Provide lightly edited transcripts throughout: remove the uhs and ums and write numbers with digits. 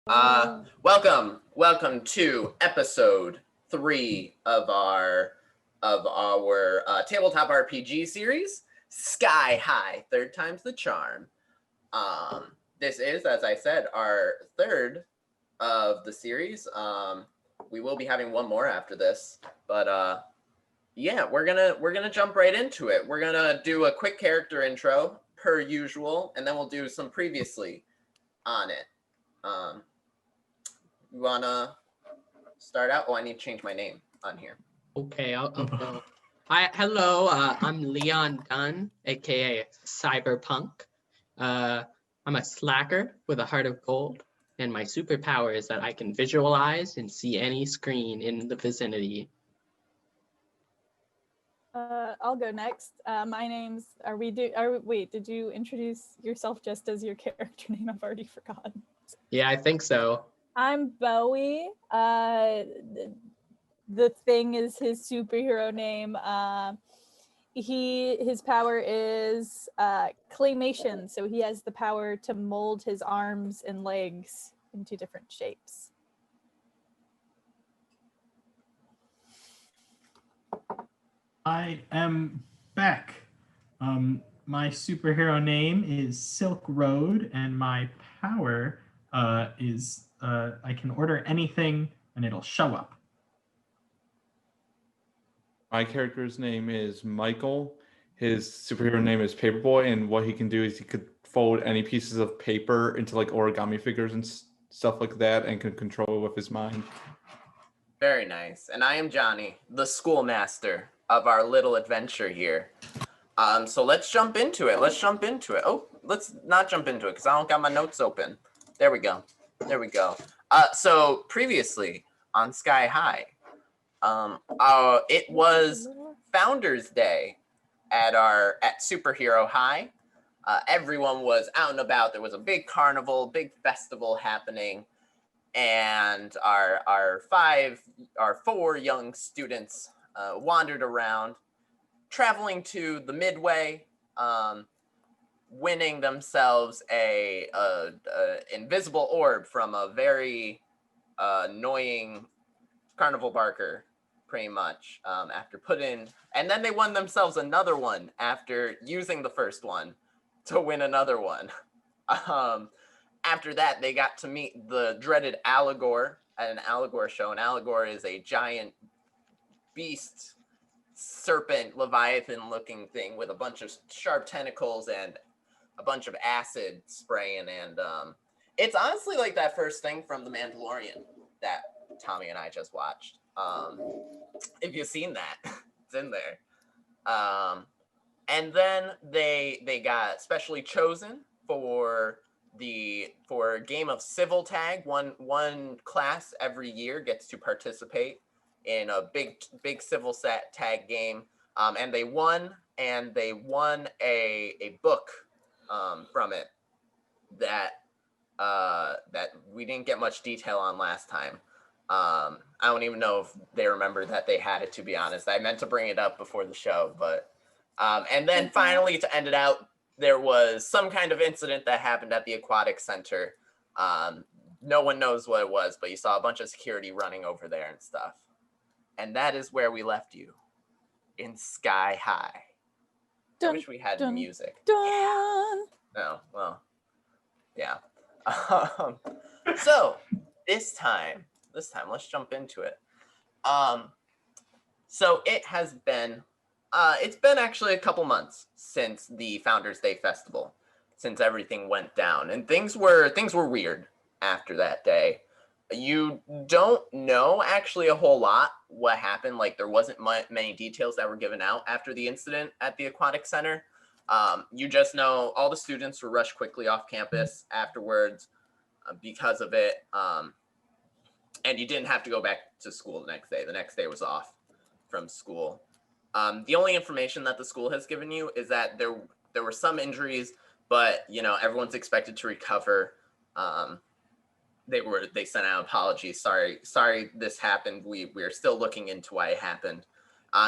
Welcome to episode 3 of our tabletop RPG series, Sky High. Third time's the charm. This is, as I said, our third of the series. We will be having one more after this, but yeah, we're gonna jump right into it. We're gonna do a quick character intro per usual, and then we'll do some previously on it. You wanna start out? Oh, I need to change my name on here. Okay, I'll go. Hello, I'm Leon Dunn, aka Cyberpunk. I'm a slacker with a heart of gold, and my superpower is that I can visualize and see any screen in the vicinity. I'll go next. My name's. Wait, did you introduce yourself just as your character name? I've already forgotten. Yeah, I think so. I'm Bowie. The Thing is his superhero name. His power is claymation, so he has the power to mold his arms and legs into different shapes. I am Beck. My superhero name is Silk Road, and my power is I can order anything and it'll show up. My character's name is Michael. His superhero name is Paperboy, and what he can do is he could fold any pieces of paper into like origami figures and stuff like that, and can control it with his mind. Very nice. And I am Johnny, the schoolmaster of our little adventure here. So let's jump into it. Oh, let's not jump into it because I don't got my notes open. There we go. So previously on Sky High, it was Founders Day at Superhero High. Everyone was out and about. There was a big carnival, big festival happening, and our four young students wandered around, traveling to the Midway, winning themselves a invisible orb from a very annoying carnival barker, pretty much, and then they won themselves another one after using the first one to win another one. After that, they got to meet the dreaded Allegor at an Allegor show. An Allegor is a giant beast, serpent, leviathan looking thing with a bunch of sharp tentacles and a bunch of acid spraying, and it's honestly like that first thing from The Mandalorian that Tommy and I just watched. If you've seen that, it's in there. And then they got specially chosen for a game of civil tag. One class every year gets to participate in a big civil tag game, and they won a book from it that we didn't get much detail on last time. I don't even know if they remember that they had it, to be honest. I meant to bring it up before the show, but and then finally, to end it out, there was some kind of incident that happened at the aquatic center. No one knows what it was, but you saw a bunch of security running over there and stuff. And that is where we left you, in Sky High. I wish we had music. Yeah. No, well, yeah. So this time, let's jump into it. So it's been actually a couple months since the Founders Day Festival, since everything went down, and things were weird after that day. You don't know actually a whole lot what happened. Like, there wasn't many details that were given out after the incident at the aquatic center. You just know all the students were rushed quickly off campus afterwards because of it. And you didn't have to go back to school the next day. The next day was off from school. The only information that the school has given you is that there were some injuries, but everyone's expected to recover. They sent out apologies. Sorry this happened. We're still looking into why it happened.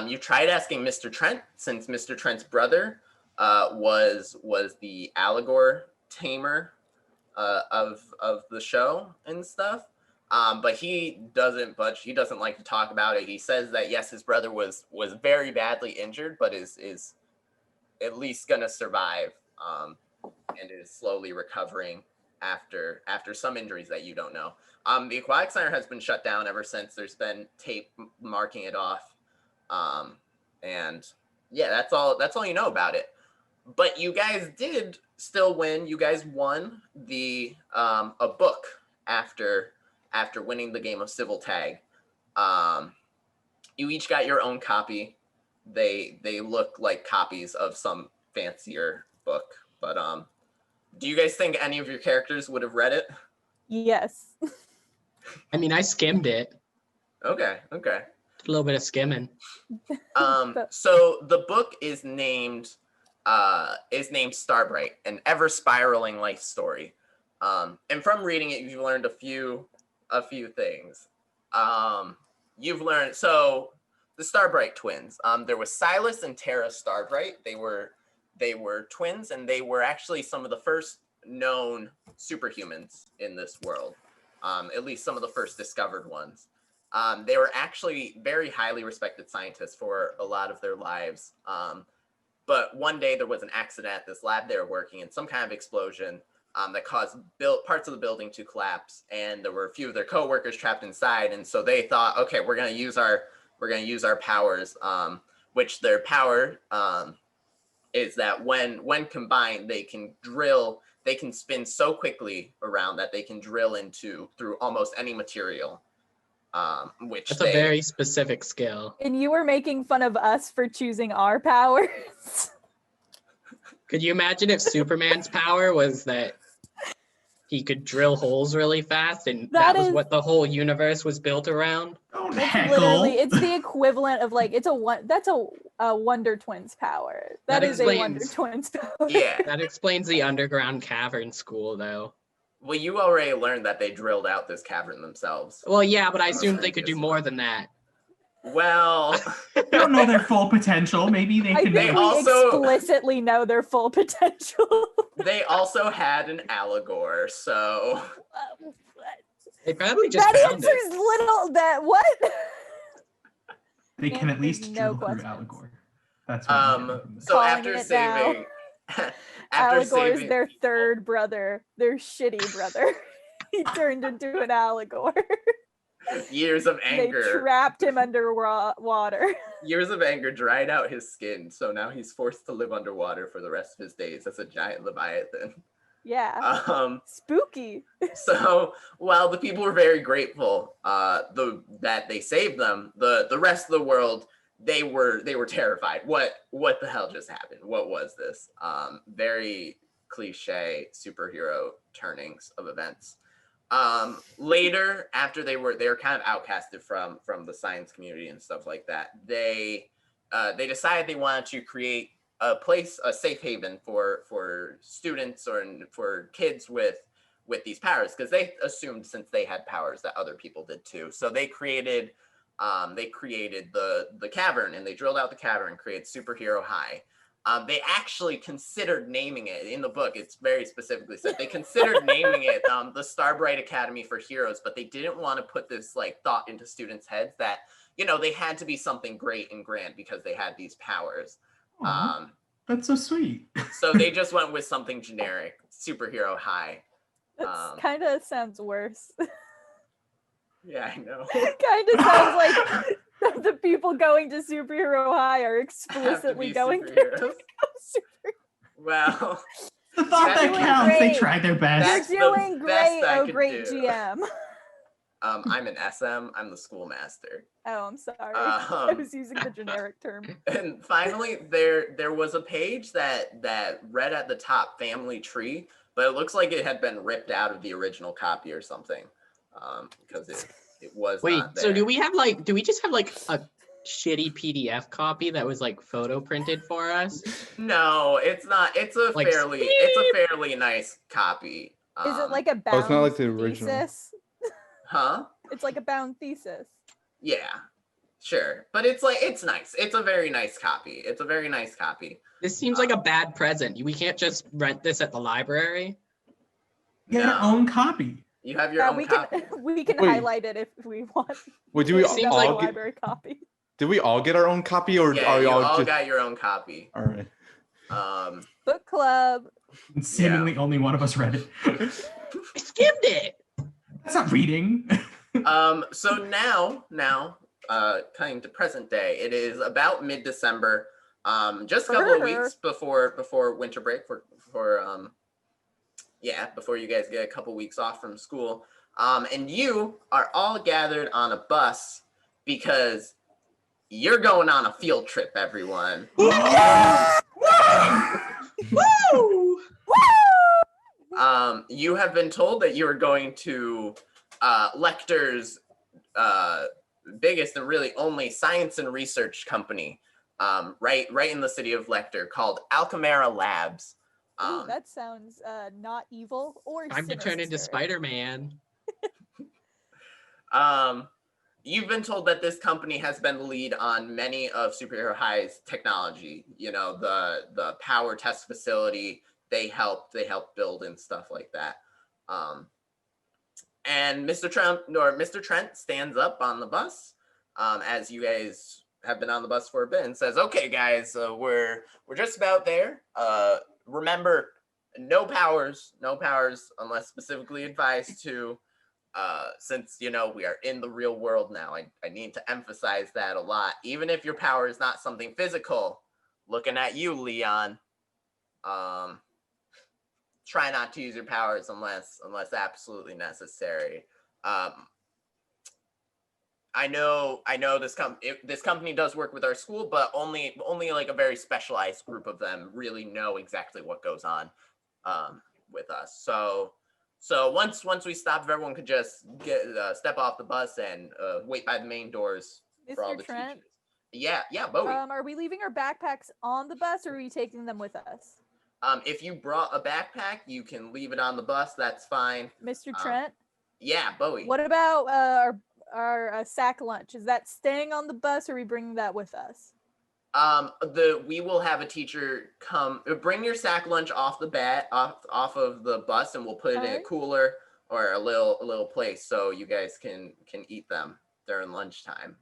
You tried asking Mr. Trent, since Mr. Trent's brother was the Allegor tamer of the show and stuff. But he doesn't budge. He doesn't like to talk about it. He says that yes, his brother was very badly injured, but is at least gonna survive, and is slowly recovering after some injuries that you don't know. The Aquatic Center has been shut down ever since. There's been tape marking it off, and yeah, that's all you know about it. But you guys did still win. You guys won the a book after winning the game of Civil Tag. You each got your own copy. They look like copies of some fancier book. But do you guys think any of your characters would have read it? Yes. I mean, I skimmed it. Okay. A little bit of skimming. So the book is named Starbright, an ever spiraling life story. And from reading it, you've learned a few things. You've learned, so the Starbright twins. There was Silas and Tara Starbright. They were twins, and they were actually some of the first known superhumans in this world. At least some of the first discovered ones. They were actually very highly respected scientists for a lot of their lives. But one day there was an accident at this lab they were working in, some kind of explosion that caused parts of the building to collapse, and there were a few of their coworkers trapped inside. And so they thought, okay, we're gonna use our powers, which their power is that when combined, they can spin so quickly around that they can drill through almost any material. That's a very specific skill. And you were making fun of us for choosing our powers. Could you imagine if Superman's power was that he could drill holes really fast, and that was what the whole universe was built around? Don't That's heckle. literally, it's the equivalent of like, that's a Wonder Twins power. That is a Wonder Twins power. Yeah. That explains the underground cavern school, though. Well, you already learned that they drilled out this cavern themselves. Well, yeah, but I assumed they could do more than that. Well, They don't know their full potential. Maybe they I can. think we explicitly know their full potential. They also had an Allegor, so They probably just that found answers it. little. That what? They can at least No drill questions. through Allegor. That's what I'm getting from this. so Calling after it saving, Allegor is their third brother, their shitty brother. He turned into an Allegor. years of They anger, trapped him under water. years of anger dried out his skin, so now he's forced to live underwater for the rest of his days as a giant leviathan. Yeah. Spooky. So while the people were very grateful that they saved them, the rest of the world, they were terrified. What the hell just happened? What was this? Very cliche superhero turnings of events. Later, after they were kind of outcasted from the science community and stuff like that, they decided they wanted to create a safe haven for students or for kids with these powers, because they assumed since they had powers that other people did too. So they created the cavern, and they drilled out the cavern and created Superhero High. They actually considered naming it in the book. It's very specifically said they considered naming it the Starbright Academy for Heroes, but they didn't want to put this like thought into students' heads that they had to be something great and grand because they had these powers. Aw, that's so sweet. So they just went with something generic, Superhero High. That kind of sounds worse. Yeah, I know. Kind of sounds like the people going to Superhero High are explicitly going to superheroes. Well, The thought that doing counts. They great. tried their best. That's You're the doing best great, I oh could great do. GM. I'm an SM. I'm the schoolmaster. Oh, I'm sorry. I Um, was using the generic term. And finally, there was a page that read at the top "Family Tree," but it looks like it had been ripped out of the original copy or something, because it was Wait, not there. so do we just have like a shitty PDF copy that was like photo printed for us? No, it's not. It's a Like, fairly nice copy. Is it like a bound Oh, it's not like the original. thesis? Huh? It's like a bound thesis. Yeah, sure. But it's nice. It's a very nice copy. It's a very nice copy. This seems like a bad present. We can't just rent this at the library. Get our No. own copy. You have your Yeah, own we copy. can we can Wait. highlight it if we want. Wait, do we Make Seems that like a all get, library copy. did we all get our own copy, or Yeah, are you y'all all just? got your own copy. All right. Book club. And seemingly only one of us read it. I skimmed it. That's not reading. So now, coming to present day, it is about mid-December. Just a couple of weeks before winter break before you guys get a couple weeks off from school. And you are all gathered on a bus because you're going on a field trip, everyone. Woo! You have been told that you are going to Lecter's biggest and really only science and research company, right in the city of Lecter, called Alchemera Labs. Ooh, that sounds not evil or Time to turn into sinister. Spider-Man. You've been told that this company has been the lead on many of Superhero High's technology. You know, the power test facility they helped build and stuff like that. And Mr. Trent stands up on the bus, as you guys have been on the bus for a bit, and says, "Okay, guys, we're just about there. Remember, no powers unless specifically advised to. Since we are in the real world now, I need to emphasize that a lot. Even if your power is not something physical, looking at you, Leon. Try not to use your powers unless absolutely necessary. I know this company does work with our school, but only like a very specialized group of them really know exactly what goes on with us. So once we stop, if everyone could just step off the bus and wait by the main doors for all Mr. the Trent, teachers. Yeah, Bowie. are we leaving our backpacks on the bus or are we taking them with us? If you brought a backpack, you can leave it on the bus. That's fine. Mr. Trent? Yeah, Bowie. What about our sack lunch? Is that staying on the bus or are we bringing that with us? We will have a teacher come bring your sack lunch off of the bus, and we'll put it in a cooler or a little place so you guys can eat them during lunchtime.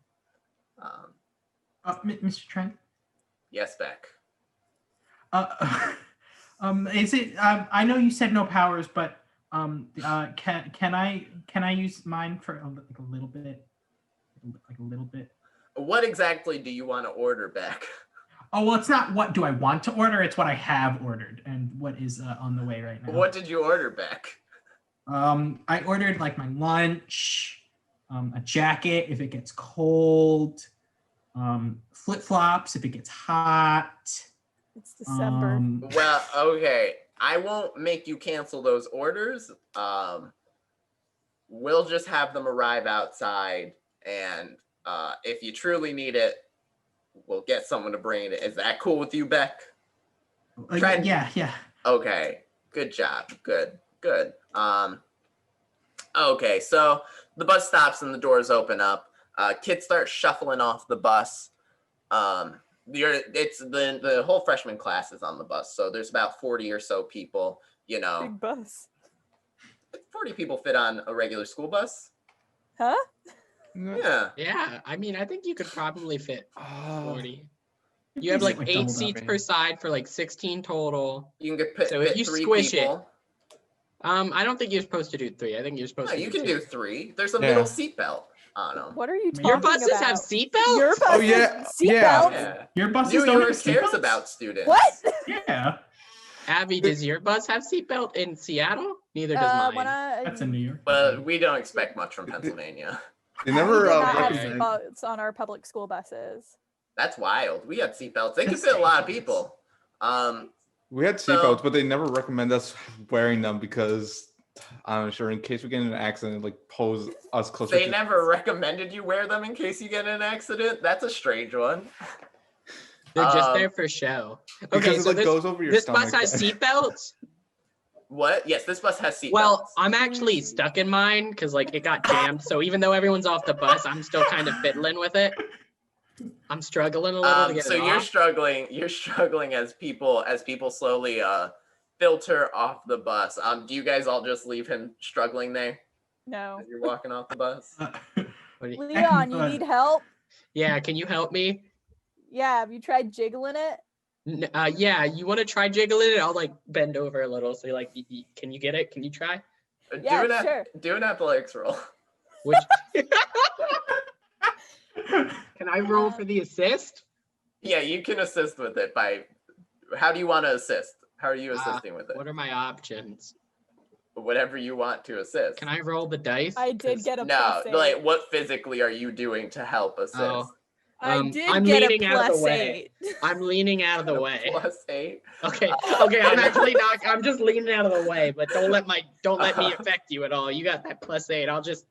Mr. Trent? Yes, Beck. Is it? I know you said no powers, but can I use mine for a little bit? Like a little bit. What exactly do you want to order, Beck? Oh well, it's not what do I want to order. It's what I have ordered and what is on the way right now. What did you order, Beck? I ordered like my lunch, a jacket if it gets cold, flip-flops if it gets hot. It's December. Well, okay. I won't make you cancel those orders. We'll just have them arrive outside, and if you truly need it, we'll get someone to bring it. Is that cool with you, Beck? Yeah. Okay. Good job. Good. Okay, so the bus stops and the doors open up. Kids start shuffling off the bus. It's the whole freshman class is on the bus, so there's about 40 or so people. Big bus. 40 people fit on a regular school bus. Huh? Yeah. Yeah, I mean, I think you could probably fit 40. Is You have it like like 8 doubled seats up? per side for like 16 total. You can fit So if you 3 squish it, people. I don't think you're supposed to do 3. I think you're supposed No, to you do can 2. do 3. There's a Yeah. little seatbelt on them. What are you talking Your about? buses have seatbelts? Your buses Oh, yeah. seatbelts? Yeah. Your buses New don't York have cares seatbelts? about students. What? Yeah, Abby, does your bus have seatbelt in Seattle? Neither does mine. that's in New York. But we don't expect much from Pennsylvania. They We never did not have recommend. seatbelts on our public school buses. That's wild. We had seatbelts. They can That's fit a lot of dangerous. people. We had So- seatbelts, but they never recommend us wearing them because I'm sure in case we get in an accident, like pose us closer. They to- never recommended you wear them in case you get in an accident. That's a strange one. They're just Um, there for show. because Okay, it so like this, goes over your this stomach. bus has seatbelts? What? Yes, this bus has seatbelts. Well, I'm actually stuck in mine because like it got jammed. So even though everyone's off the bus, I'm still kind of fiddling with it. I'm struggling a little to get so it you're off. struggling. You're struggling as people slowly filter off the bus. Do you guys all just leave him struggling there No. as you're walking off the bus? What do you- Leon, you need help? Yeah, can you help me? Yeah, have you tried jiggling it? Yeah, you want to try jiggling it? I'll like bend over a little. So like, can you get it? Can you try? Yeah, sure. Do an athletics roll. Which can I roll for the assist? Yeah, you can assist with it by. How do you want to assist? How are you assisting with it? What are my options? Whatever you want to assist. Can I roll the dice? I did 'Cause- get a No, plus 8. like what physically are you doing to help assist? Oh, I I'm did get a leaning out of the plus way. 8. I'm leaning out of the way. +8. Okay, okay, I'm actually not. I'm just leaning out of the way, but don't let me affect you at all. You got that +8. I'll just.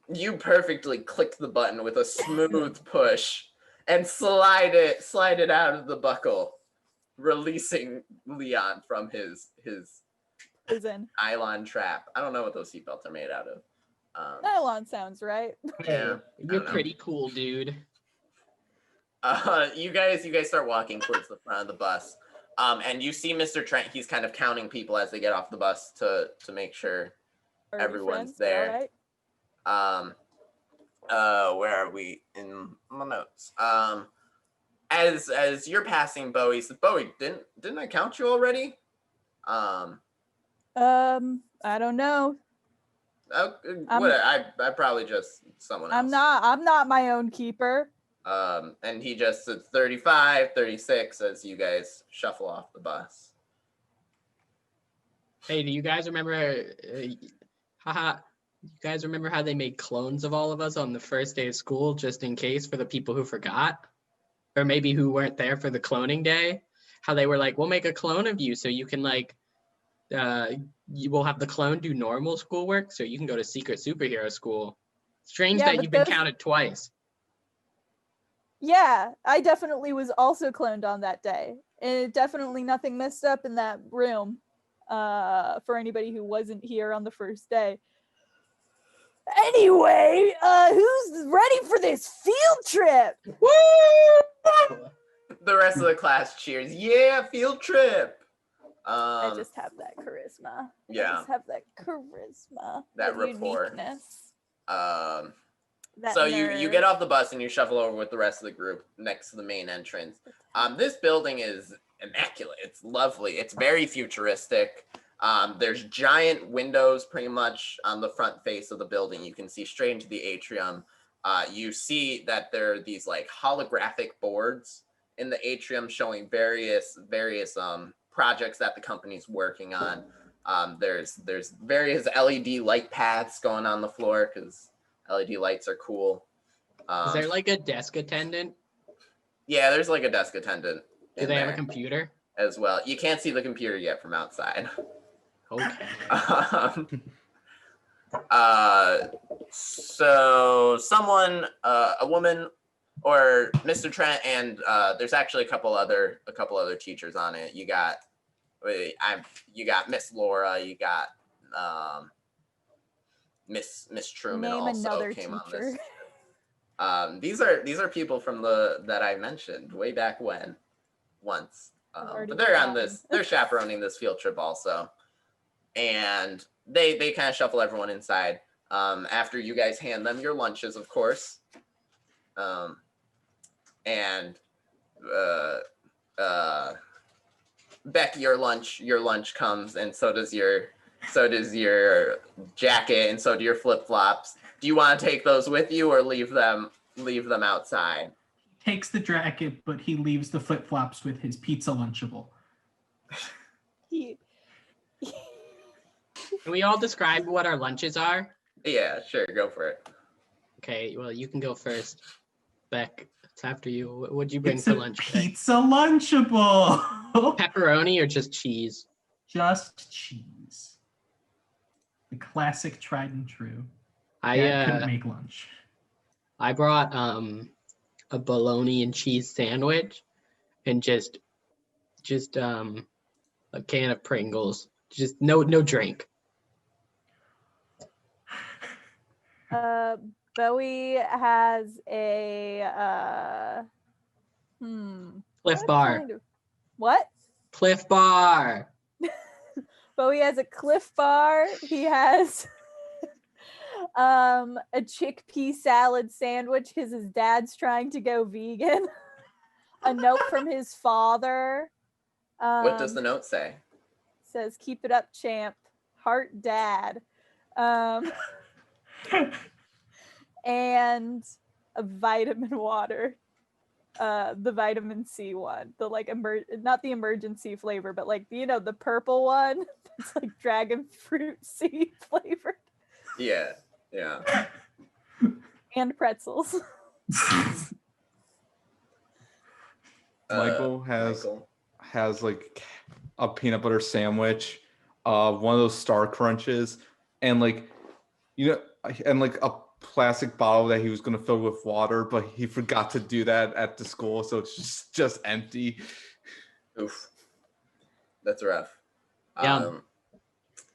You perfectly click the button with a smooth push and slide it out of the buckle, releasing Leon from his Prison. nylon trap. I don't know what those seatbelts are made out of. Nylon sounds right. Yeah, You're know. pretty cool, dude. You guys start walking towards the front of the bus. And you see Mr. Trent, he's kind of counting people as they get off the bus to make sure Are we everyone's friends? We're there. all right? Where are we in my notes? As you're passing Bowie, said, Bowie, didn't I count you already? I don't know. I probably just someone else. I'm not my own keeper. And he just said 35, 36 as you guys shuffle off the bus. Hey, do you guys remember? Haha. You guys remember how they made clones of all of us on the first day of school, just in case for the people who forgot, or maybe who weren't there for the cloning day? How they were like, "We'll make a clone of you, so you can like, you will have the clone do normal schoolwork, so you can go to secret superhero school." Strange Yeah, that but you've been those- counted twice. Yeah, I definitely was also cloned on that day. And definitely nothing messed up in that room. For anybody who wasn't here on the first day. Anyway, who's ready for this field trip? Woo! The rest of the class cheers. Yeah, field trip. I just have that charisma. I yeah, just have that charisma. That rapport. uniqueness, that that so you nerve. get off the bus and you shuffle over with the rest of the group next to the main entrance. This building is immaculate. It's lovely. It's very futuristic. There's giant windows pretty much on the front face of the building. You can see straight into the atrium. You see that there are these like holographic boards in the atrium showing various projects that the company's working on. There's various LED light paths going on the floor because LED lights are cool. Is there like a desk attendant? Yeah, there's like a desk attendant. Do they have a computer? As well? You can't see the computer yet from outside. Okay. So someone, a woman, or Mr. Trent, and there's actually a couple other teachers on it. You got Miss Laura. You got Miss Truman. Name also another came teacher. on this. These are people from that I mentioned way back once. But they're on this. They're chaperoning this field trip also, and they kind of shuffle everyone inside. After you guys hand them your lunches, of course. And Becky, your lunch comes, and so does your jacket, and so do your flip-flops. Do you want to take those with you or leave them outside? Takes the jacket, but he leaves the flip-flops with his pizza Lunchable. He- Can we all describe what our lunches are? Yeah, sure, go for it. Okay, well, you can go first. Beck, it's after you. What'd you bring It's for a lunch? Beck? pizza Lunchable. Pepperoni or just cheese? Just cheese. The classic, tried and true. I Dad couldn't make lunch. I brought a bologna and cheese sandwich and just a can of Pringles. Just no drink. Bowie has a Cliff Bar. what? Cliff Bar. Bowie has a Cliff Bar. He has a chickpea salad sandwich because his dad's trying to go vegan. A note from his father. What does the note say? Says, "Keep it up, champ. Heart, dad." And a vitamin water. The vitamin C one, the like not the emergency flavor, but like the purple one. It's like dragon fruit seed flavored. Yeah. And pretzels. Michael has Michael. like a peanut butter sandwich, one of those Star Crunches, and like and like a plastic bottle that he was going to fill with water, but he forgot to do that at the school, so it's just empty. Oof. That's rough. Yum.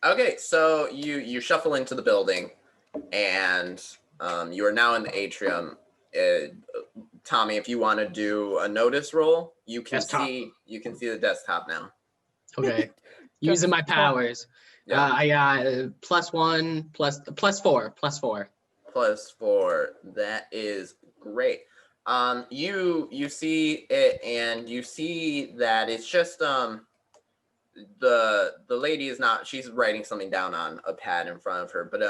Okay, so you shuffle into the building, and you are now in the atrium. Tommy, if you want to do a notice roll, you can Desktop. see the desktop now. Okay. Using my powers. Yeah. I got +1 +4. +4. That is great. You see it, and you see that it's just the lady is not, she's writing something down on a pad in front of her, but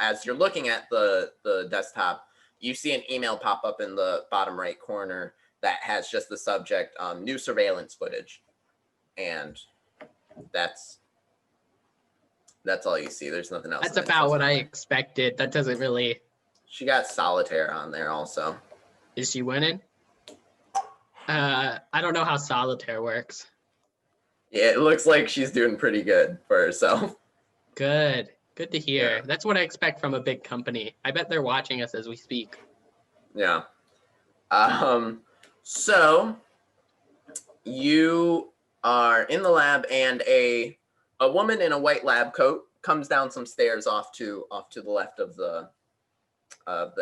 as you're looking at the desktop, you see an email pop up in the bottom right corner that has just the subject new surveillance footage, and that's all you see. There's nothing else. That's about what I expected. That doesn't really. She got solitaire on there also. Is she winning? I don't know how solitaire works. Yeah, it looks like she's doing pretty good for herself. Good to hear. Yeah. That's what I expect from a big company. I bet they're watching us as we speak. Yeah. So you are in the lab, and a woman in a white lab coat comes down some stairs off to the left of the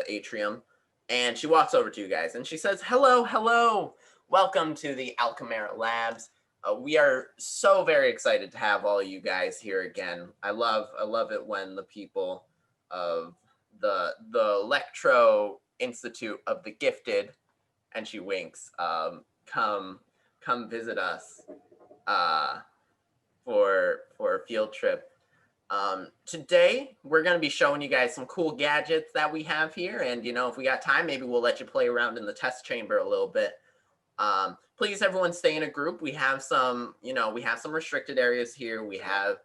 atrium, and she walks over to you guys and she says, hello, welcome to the Alchemera Labs. We are so very excited to have all you guys here again. I love it when the people of the Electro Institute of the Gifted, and she winks, come visit us for a field trip. Today we're going to be showing you guys some cool gadgets that we have here, and if we got time, maybe we'll let you play around in the test chamber a little bit. Please, everyone, stay in a group. We have some restricted areas here. We have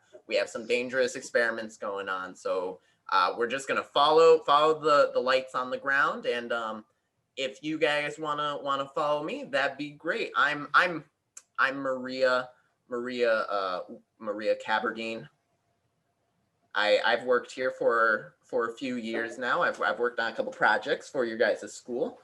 some dangerous experiments going on, so we're just gonna follow the lights on the ground, and if you guys wanna follow me, that'd be great. I'm Maria Caberdine. I've worked here for a few years now. I've worked on a couple projects for your guys' school.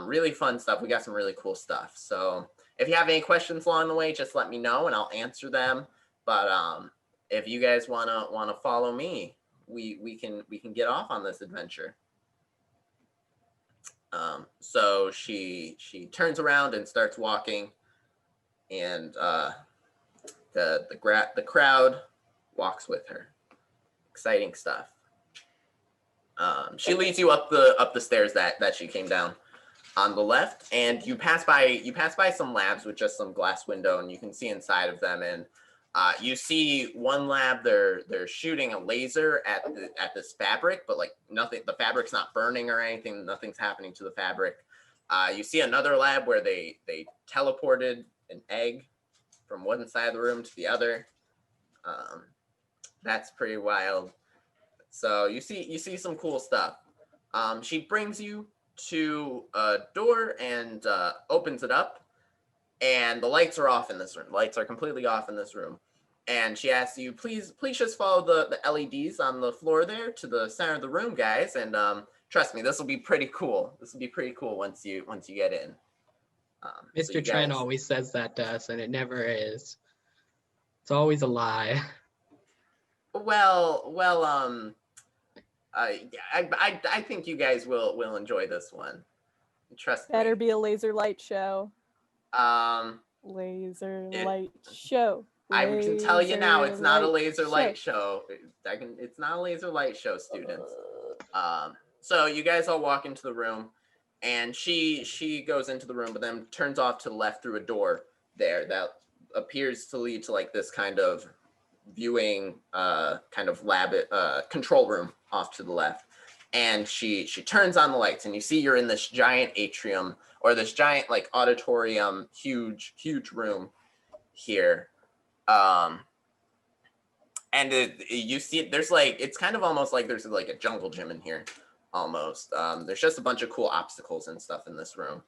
Really fun stuff. We got some really cool stuff. So if you have any questions along the way, just let me know and I'll answer them. But if you guys wanna follow me, we can get off on this adventure. So she turns around and starts walking, and the crowd walks with her. Exciting stuff. She leads you up the stairs that she came down on the left, and you pass by some labs with just some glass window, and you can see inside of them, and you see one lab, they're shooting a laser at this fabric, but like nothing, the fabric's not burning or anything, nothing's happening to the fabric. You see another lab where they teleported an egg from one side of the room to the other. That's pretty wild. So you see some cool stuff. She brings you to a door and opens it up, and the lights are off in this room. Lights are completely off in this room. And she asks you, please just follow the LEDs on the floor there to the center of the room, guys. And trust me, this will be pretty cool. This will be pretty cool once you get in. Mr. Trent always says that to us, and it never is. It's always a lie. Well, I think you guys will enjoy this one. Trust me. Better be a laser light show. Laser It- light show. I can tell you now, it's not a laser light show. show. It's not a laser light show, students. So you guys all walk into the room, and she goes into the room, but then turns off to the left through a door there that appears to lead to like this kind of viewing, kind of lab, control room off to the left. And she turns on the lights, and you see you're in this giant atrium, or this giant like auditorium, huge room here. And you see there's like, it's kind of almost like there's like a jungle gym in here almost. There's just a bunch of cool obstacles and stuff in this room.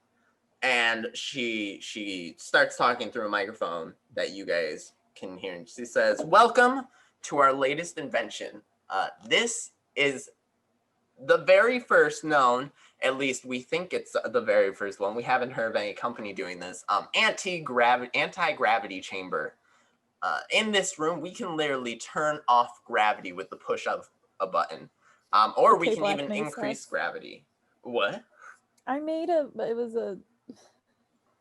And she starts talking through a microphone that you guys can hear. And she says, "Welcome to our latest invention. This is the very first known, at least we think it's the very first one. We haven't heard of any company doing this. Anti-gravity chamber. In this room, we can literally turn off gravity with the push of a button, or we Okay, can Black even Mesa. increase gravity." What? I made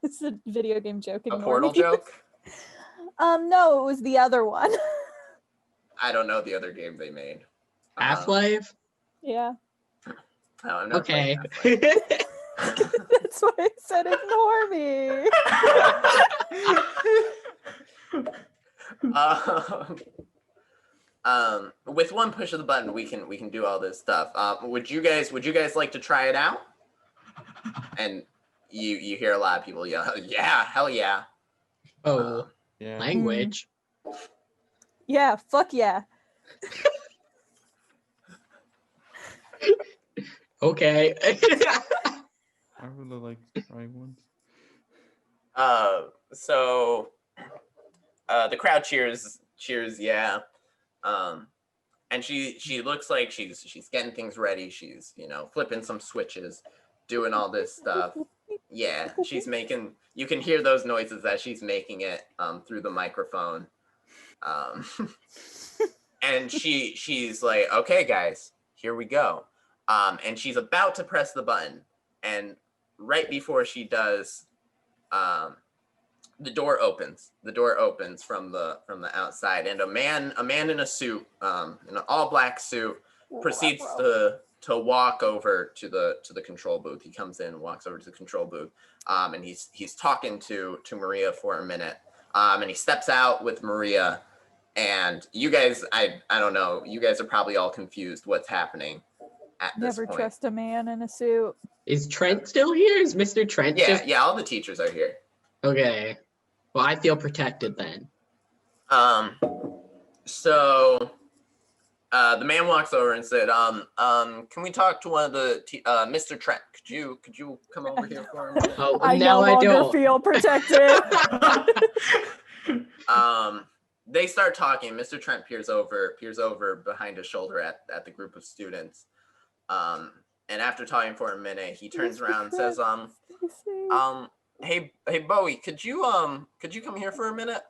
it's a video game joke. A Ignore portal me. joke? No, it was the other one. I don't know the other game they made. Half-Life? Yeah, No, I've never played Okay. Half-Life. that's why I said ignore me. With one push of the button, we can do all this stuff. Would you guys like to try it out? And you hear a lot of people yell, "Yeah, hell yeah!" Oh, Yeah. language. Yeah, fuck yeah. Okay. I really like trying ones. So the crowd cheers, yeah. And she looks like she's getting things ready. She's, flipping some switches, doing all this stuff. Yeah, she's making, you can hear those noises as she's making it through the microphone. And she's like, "Okay, guys, here we go." And she's about to press the button, and right before she does, the door opens. The door opens from the outside, and a man in a suit, in an all black suit, proceeds to walk over to the control booth. He comes in, walks over to the control booth, and he's talking to Maria for a minute, and he steps out with Maria, and you guys, I don't know, you guys are probably all confused what's happening at this Never point. trust a man in a suit. Is Trent still here? Is Mr. Trent Yeah, still? yeah, all the teachers are here. Okay. Well, I feel protected then. So the man walks over and said, "Can we talk to one of the Mr. Trent? Could you come over here for a minute?" Oh, I now no I longer don't. feel protected. They start talking. Mr. Trent peers over behind his shoulder at the group of students. And after talking for a minute, he turns around and says, "Hey Bowie, could you come here for a minute?"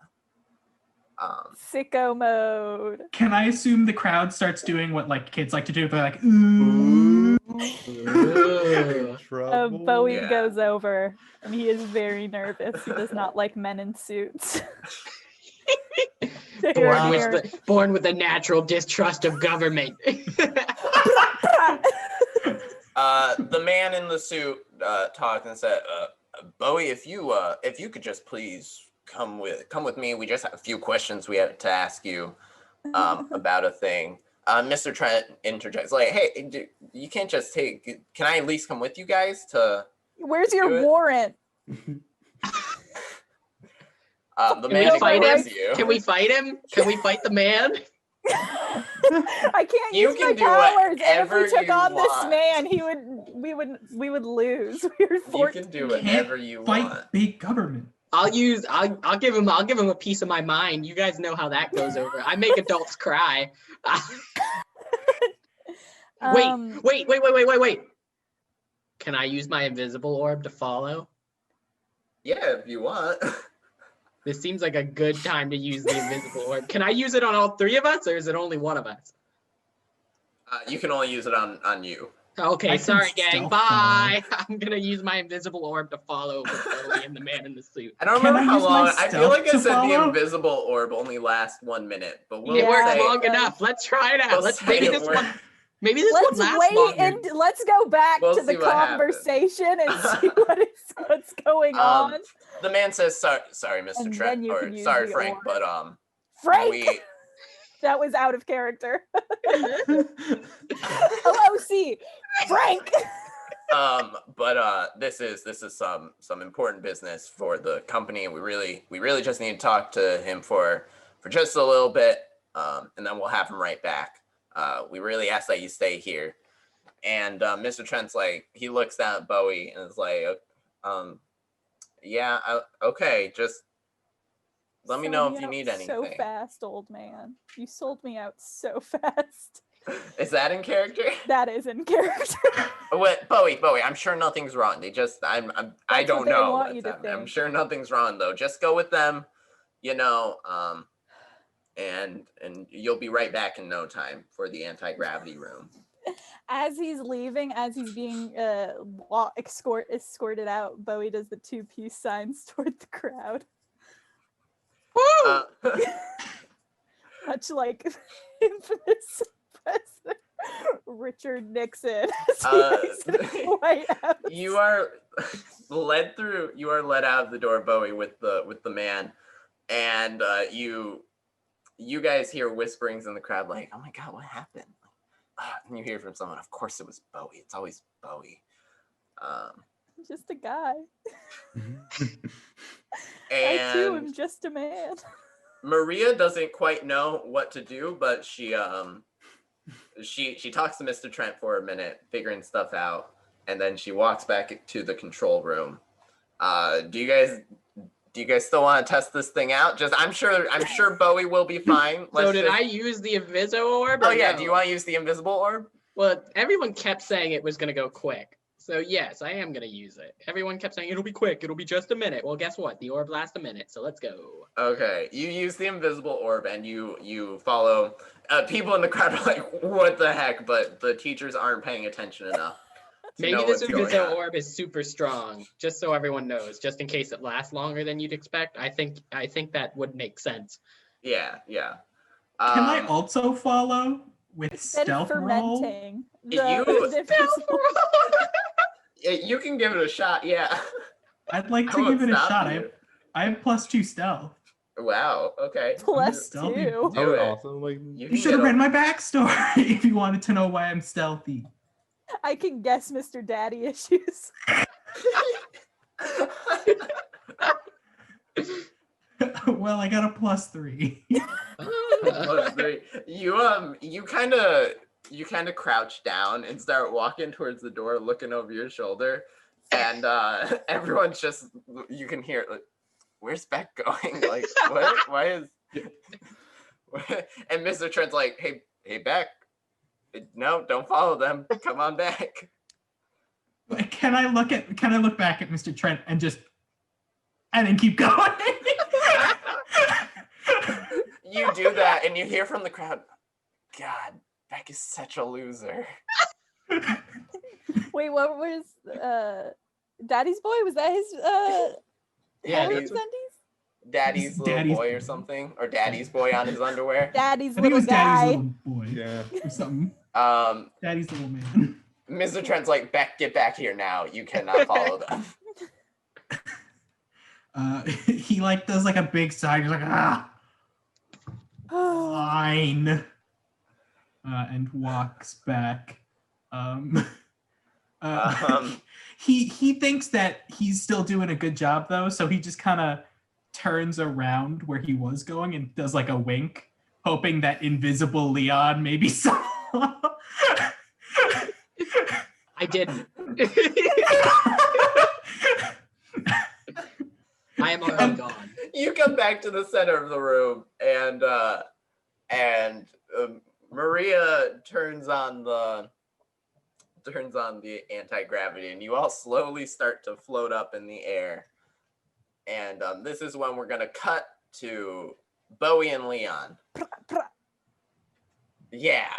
Sicko mode. Can I assume the crowd starts doing what like kids like to do? They're like, ooh. Ooh. Trouble. Bowie Yeah. goes over, and he is very nervous. He does not like men in suits. Born with a natural distrust of government. The man in the suit talked and said, "Bowie, if you could just please come with me. We just have a few questions we have to ask you about a thing." Mr. Trent interjects, like, "Hey, you can't just take. Can I at least come with you guys to?" Where's do your it? warrant? The Can man we fight ignores him? you. Can we fight him? Can we fight the man? I can't You use can my do powers. And if whatever we took you on this want. man, we would lose. We were You 14. can do whatever you Fight want. big government. I'll give him a piece of my mind. You guys know how that goes over. I make adults cry. Wait. Can I use my invisible orb to follow? Yeah, if you want. This seems like a good time to use the invisible orb. Can I use it on all three of us, or is it only one of us? You can only use it on you. Okay, I sorry, can gang. stealth Bye. I'm gonna use my invisible orb to follow Bowie and the man in the suit. I don't Can remember I how use my long. I feel like I stealth to said the follow? invisible orb only lasts 1 minute, but we'll It works say long enough. Let's try it out. we'll Let's say maybe it this works. one. Maybe this Let's one lasts wait longer. and let's go back We'll to the see what happens. conversation and see what's going on. The man says, "Sorry, Mr. And Trent, then you or can use sorry, the Frank, orb. but Frank, we that was out of character. OOC, Frank. This is some important business for the company, and we really just need to talk to him for just a little bit, and then we'll have him right back. We really ask that you stay here." And Mr. Trent's like, he looks down at Bowie and is like, yeah, okay, just let me know if you need anything. So fast, old man. You sold me out so fast. Is that in character? That is in character. What, Bowie, I'm sure nothing's wrong. They just, I That's don't what they know. want you what's to happening. I'm think. sure nothing's wrong though. Just go with them, and you'll be right back in no time for the anti-gravity room. As he's leaving, as he's being escorted out, Bowie does the 2 peace signs toward the crowd. Much like infamous President Richard Nixon as he exited the White House. You are led out of the door, Bowie, with the man, and you guys hear whisperings in the crowd like, "Oh my God, what happened?" And you hear from someone, "Of course it was Bowie. It's always Bowie." Just a guy. And I too am just a man. Maria doesn't quite know what to do, but she talks to Mr. Trent for a minute, figuring stuff out, and then she walks back to the control room. Do you guys still want to test this thing out? Just I'm sure Bowie will be fine. So did I use the invisible orb? Oh yeah, do you want to use the invisible orb? Well, everyone kept saying it was gonna go quick. So yes, I am gonna use it. Everyone kept saying it'll be quick, it'll be just a minute. Well, guess what? The orb lasts a minute, so let's go. Okay, you use the invisible orb and you follow. People in the crowd are like, "What the heck?" But the teachers aren't paying attention enough. Maybe this invisible orb is super strong, just so everyone knows, just in case it lasts longer than you'd expect. I think that would make sense. Yeah. Can I also follow with Instead of stealth roll? fermenting You can give it a shot. Yeah. I'd like I to won't give it a stop shot. you. I have +2 stealth. Wow. Okay. plus Stealthy. 2. Do it. Awesome. Like, You should have read my backstory if you wanted to know why I'm stealthy. I can guess Mr. Daddy Issues. Well, I got a +3. Plus 3. You kind of crouch down and start walking towards the door, looking over your shoulder, and everyone's just, you can hear like, "Where's Beck going?" Like, what? Why is? And Mr. Trent's like, "Hey, Beck, no, don't follow them. Come on back." Can I look back at Mr. Trent and then keep going? You do that, and you hear from the crowd, "God, Beck is such a loser." Wait, what was Daddy's Boy? Was that his Yeah, Harry that's what- undies? Daddy's little Daddy's boy or boy. something, or Daddy's boy on his underwear. Daddy's I think it little was guy. Daddy's little boy yeah. or something. Daddy's little man. Mr. Trent's like, "Beck, get back here now. You cannot follow them." He like does like a big sigh. He's like, fine, and walks back. He thinks that he's still doing a good job though, so he just kind of turns around where he was going and does like a wink, hoping that invisible Leon maybe saw. I didn't. I am already gone. You come back to the center of the room, and Maria turns on the anti-gravity, and you all slowly start to float up in the air. And this is when we're gonna cut to Bowie and Leon. Yeah.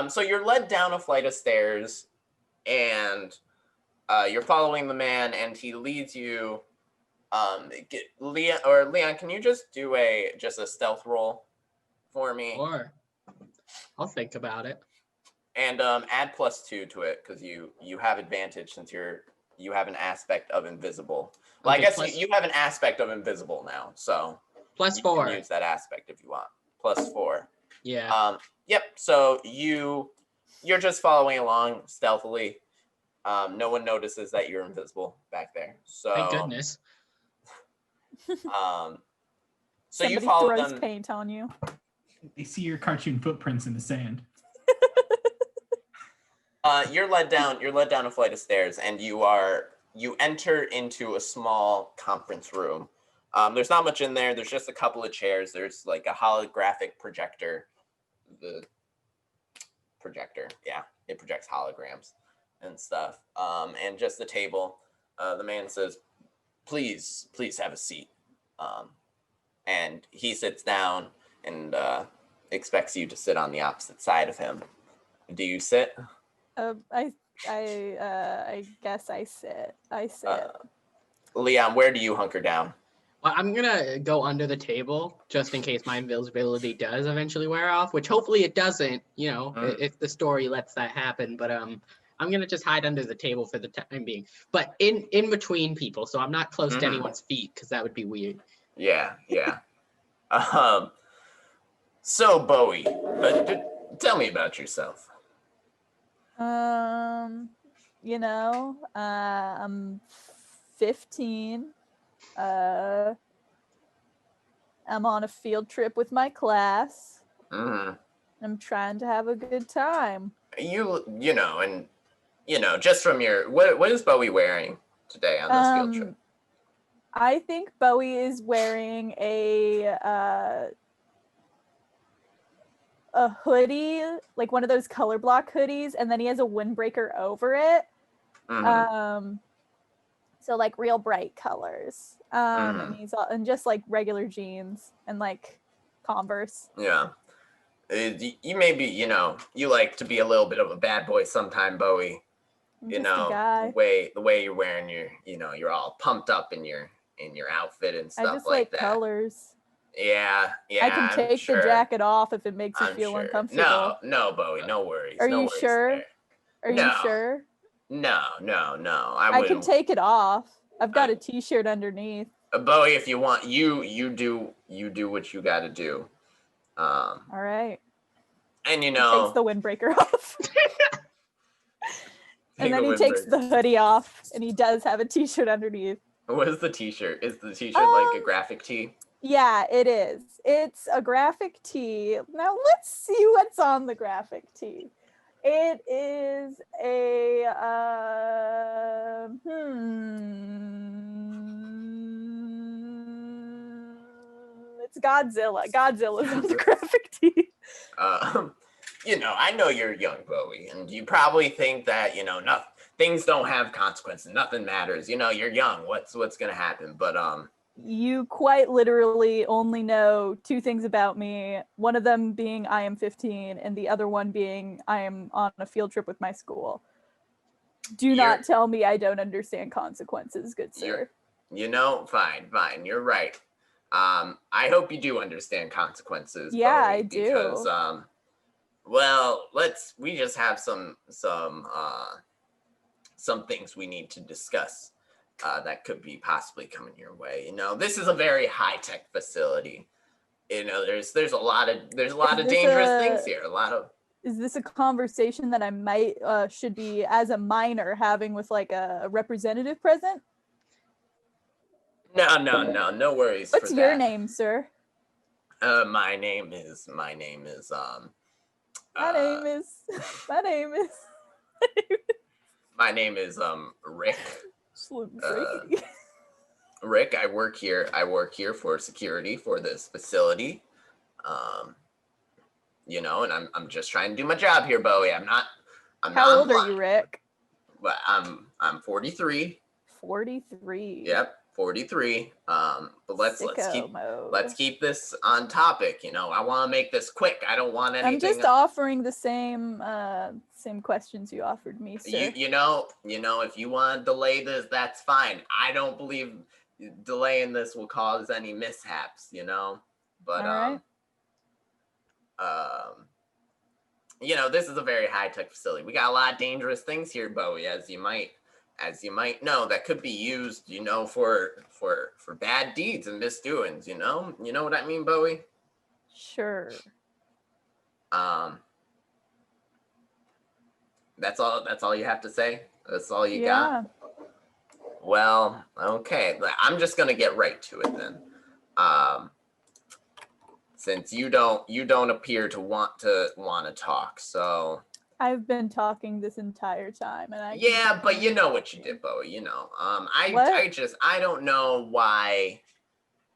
So you're led down a flight of stairs, and you're following the man, and he leads you. Leon, can you just do a stealth roll for me? Or I'll think about it. And add +2 to it because you have advantage since you have an aspect of invisible. Well, Okay, I guess you have an aspect of invisible now, so you +4. can use that aspect if you want. +4. Yeah. Yep. So you're just following along stealthily. No one notices that you're invisible back there. So Thank goodness. So you Somebody follow throws them. paint on you. They see your cartoon footprints in the sand. You're led down a flight of stairs, and you enter into a small conference room. There's not much in there. There's just a couple of chairs. There's like a holographic projector. The projector, yeah, it projects holograms and stuff. And just the table. The man says, please have a seat. And he sits down and expects you to sit on the opposite side of him. Do you sit? I guess I sit. Leon, where do you hunker down? Well, I'm gonna go under the table just in case my invisibility does eventually wear off, which hopefully it doesn't, if the story lets that happen. But I'm gonna just hide under the table for the time being. But in between people, so I'm not close to anyone's feet because that would be weird. Yeah. So Bowie, tell me about yourself. I'm 15. I'm on a field trip with my class. Mm-hmm. I'm trying to have a good time. Just from your what is Bowie wearing today on this field trip? I think Bowie is wearing a hoodie, like one of those color block hoodies, and then he has a windbreaker over it. Mm-hmm. So like real bright colors. And he's and just like regular jeans and like Converse. Yeah. You may be, you like to be a little bit of a bad boy sometime, Bowie. I'm just a guy. The way you're wearing you're all pumped up in your outfit and stuff I just like like that. colors. Yeah. I can take the jacket off if it makes you feel uncomfortable. No, Bowie, no worries. Are no you worries sure? there. Are you sure? No. I can take it off. I've got a t-shirt underneath. Bowie, if you want, you do what you got to do. All right. And He takes the windbreaker off. And then he takes the hoodie off, and he does have a t-shirt underneath. What is the t-shirt? Is the t-shirt like a graphic tee? Yeah, it is. It's a graphic tee. Now let's see what's on the graphic tee. It is a it's Godzilla. Godzilla's on the graphic tee. I know you're young, Bowie, and you probably think that things don't have consequences, nothing matters. You're young. What's gonna happen? But you quite literally only know two things about me. One of them being I am 15, and the other one being I am on a field trip with my school. Do not tell me I don't understand consequences, good sir. Fine. You're right. I hope you do understand consequences. Yeah, Bowie, I do. Because we just have some things we need to discuss. That could be possibly coming your way. This is a very high-tech facility. There's a lot of dangerous things here. Is this a conversation that I might should be as a minor having with like a representative present? No worries. What's your name, sir? My name is My name is Rick. Slim Rick, I work here for security for this facility. And I'm just trying to do my job here, Bowie. How old are you, Rick? Well, I'm 43. 43. Yep. 43. But let's Sicko mode. keep this on topic. You know, I want to make this quick. I don't want anything. I'm just offering the same questions you offered me, sir. You know, if you want to delay this, that's fine. I don't believe delaying this will cause any mishaps. You know, but All right. you know, this is a very high tech facility. We got a lot of dangerous things here, Bowie, as you might know, that could be used, you know, for bad deeds and misdoings. You know what I mean, Bowie? Sure. That's all you have to say? That's all you got? Well, okay. I'm just gonna get right to it then. Since you don't appear to want to talk, so I've been talking this entire time, and yeah, but you know what you did, Bowie. You know, I don't know why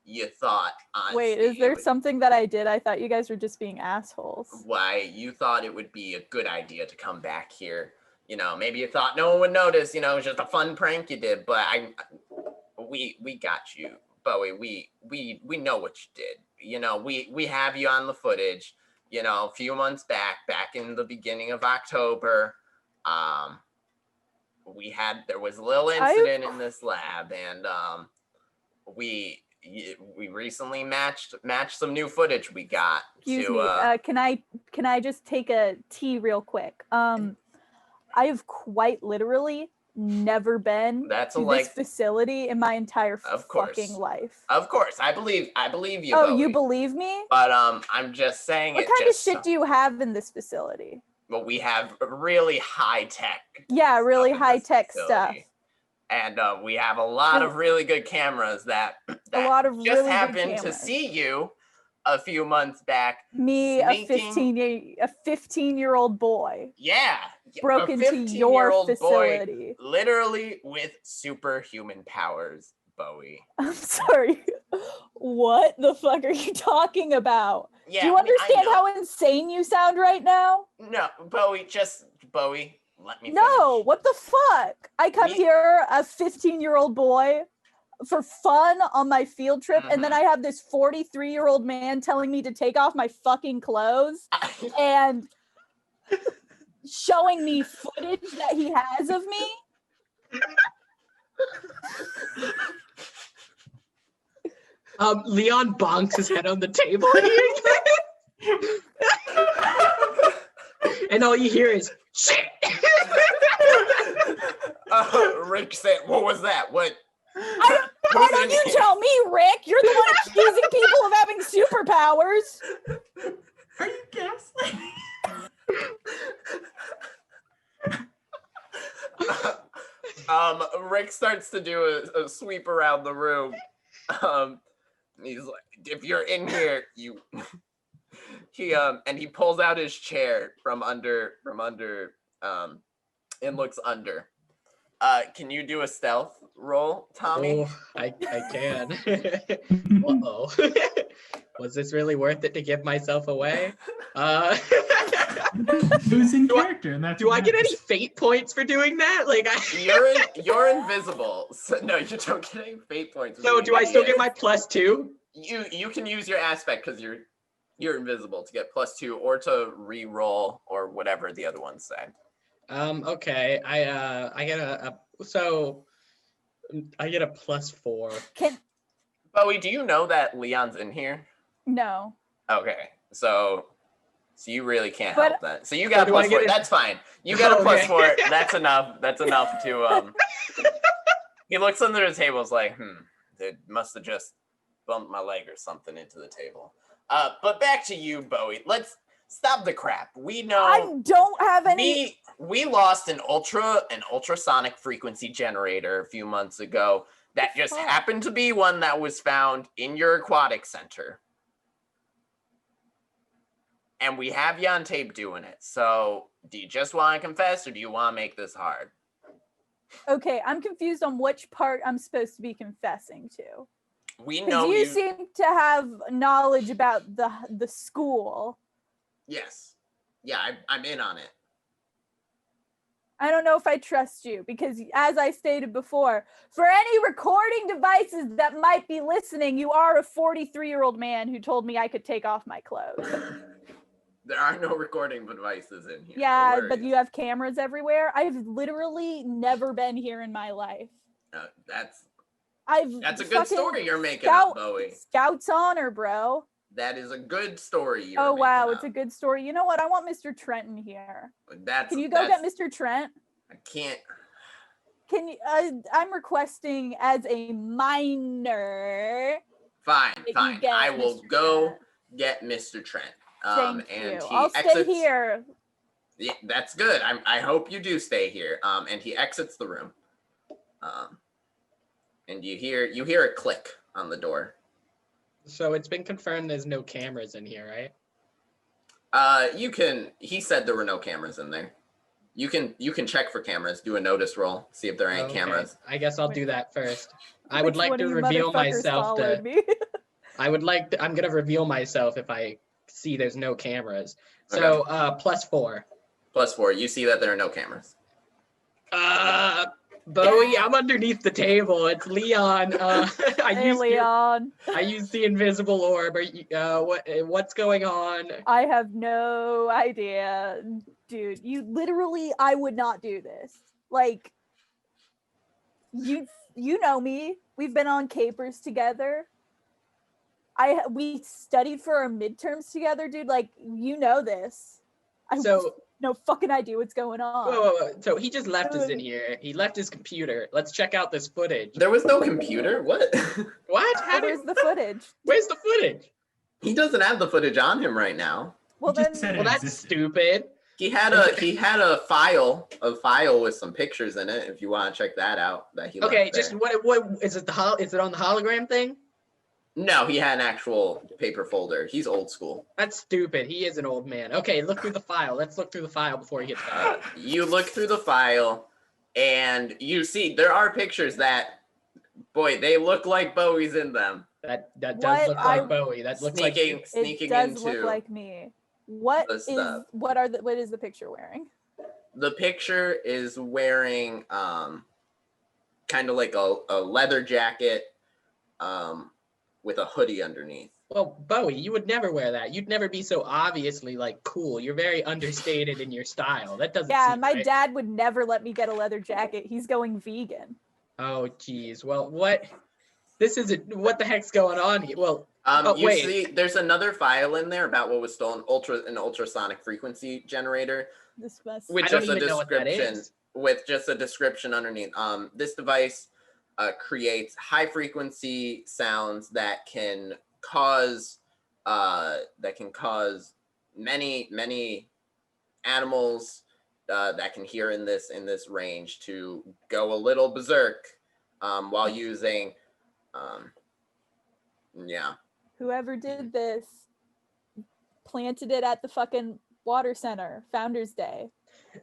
you thought. Wait, is there something that I did? I thought you guys were just being assholes. Why you thought it would be a good idea to come back here? You know, maybe you thought no one would notice. You know, it was just a fun prank you did. But we got you, Bowie. We know what you did. You know, we have you on the footage. You know, a few months back in the beginning of October, there was a little incident in this lab, and we recently matched some new footage we got. Excuse me. Can I just take a tea real quick? I have quite literally never been to this facility in my entire fucking life. Of course, I believe you. Oh, Bowie. you believe me? But I'm just saying. What kind of shit do you have in this facility? Well, we have really high tech. Yeah, really high tech stuff. And we have a lot of really good cameras that just happened to see you a few months back. Me, a 15-year-old boy. Yeah. Broke into your facility. Boy, literally with superhuman powers, Bowie. I'm sorry. What the fuck are you talking about? Yeah, do you understand how insane you sound right now? No, Bowie, let me finish. No, what the fuck? I come here, a 15-year-old boy, for fun on my field trip, and then I have this 43-year-old man telling me to take off my fucking clothes and showing me footage that he has of me. Leon bonks his head on the table. And all you hear is shit. Rick said, "What was that? What?" Why don't you tell me, Rick? You're the one accusing people of having superpowers. Are you gaslighting? Rick starts to do a sweep around the room. He's like, "If you're in here, you." And he pulls out his chair from under, and looks under. Can you do a stealth roll, Tommy? Oh, I can. Uh-oh. Was this really worth it to give myself away? Who's in character? And that's do I get any fate points for doing that? Like, you're invisible. So, no, you don't get any fate points. So do I still get my +2? You can use your aspect because you're invisible to get +2 or to re-roll or whatever the other ones say. Okay. I get a +4. Bowie, do you know that Leon's in here? No. Okay, so you really can't help that. So you got a do I +4. get That's fine. You got a +4. That's enough. That's enough to He looks under the table. Is like, they must have just bumped my leg or something into the table. But back to you, Bowie. Let's stop the crap. We know I don't have any. We lost an ultrasonic frequency generator a few months ago. That just happened to be one that was found in your aquatic center. And we have you on tape doing it. So do you just want to confess or do you want to make this hard? Okay, I'm confused on which part I'm supposed to be confessing to. We know you seem to have knowledge about the school. Yes. Yeah, I'm in on it. I don't know if I trust you because, as I stated before, for any recording devices that might be listening, you are a 43-year-old man who told me I could take off my clothes. There are no recording devices in here. Yeah, no but you have cameras everywhere. I've literally never been here in my life. That's That's a good story you're making up, Bowie. Scout's honor, bro. That is a good story you're Oh, wow, making it's a up. good story. You know what? I want Mr. Trenton here. Can you go get Mr. Trent? I can't. Can you? I'm requesting as a minor. Fine. I will go Trent. get Mr. Trent. Thank and you. He I'll stay here. Yeah, that's good. I hope you do stay here. And he exits the room. And you hear a click on the door. So it's been confirmed there's no cameras in here, right? He said there were no cameras in there. You can check for cameras, do a notice roll, see if there are any cameras. I guess I'll do that first. I would like to you reveal motherfuckers myself followed me? I'm gonna reveal myself if I see there's no cameras. Okay. So +4. +4. You see that there are no cameras. Bowie, I'm underneath the table. It's Leon. Leon. I used the invisible orb. What's going on? I have no idea, dude. I would not do this. Like, you know me. We've been on capers together. We studied for our midterms together, dude. Like, you know this. No fucking idea what's going on. Whoa. So he just left us in here. He left his computer. Let's check out this footage. There was no computer? What? What? Where's the footage? Where's the footage? He doesn't have the footage on him right now. Well, that's stupid. He had a file with some pictures in it. If you want to check that out, that he Okay, left just there. what is it? Is it on the hologram thing? No, he had an actual paper folder. He's old school. That's stupid. He is an old man. Okay, look through the file. Let's look through the file before he gets back. You look through the file, and you see there are pictures that, boy, they look like Bowie's in them. That does look like Bowie. That looks sneaking it does into look like me. What is the picture wearing? The picture is wearing kind of like a leather jacket with a hoodie underneath. Well, Bowie, you would never wear that. You'd never be so obviously like cool. You're very understated in your style. That doesn't. Yeah, seem my right. dad would never let me get a leather jacket. He's going vegan. Oh, geez. Well, what? This isn't. What the heck's going on here? Well, you see, there's another file in there about what was stolen. An ultrasonic frequency generator. This must. With I don't just even a know what that description. is. With just a description underneath. This device creates high frequency sounds that can cause many animals that can hear in this range to go a little berserk while using Whoever did this planted it at the fucking water center, Founders Day.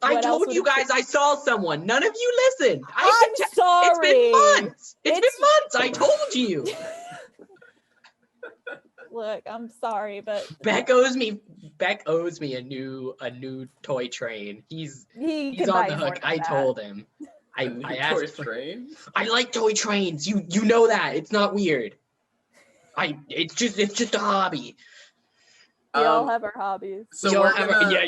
I told you guys I saw someone. None of you listened. I'm sorry. It's been months. It's been months. I told you. Look, I'm sorry, but Beck owes me a new toy train. He's on the hook. I told him. I asked for train. I like toy trains. You know that. It's not weird. It's just a hobby. We all have our hobbies. So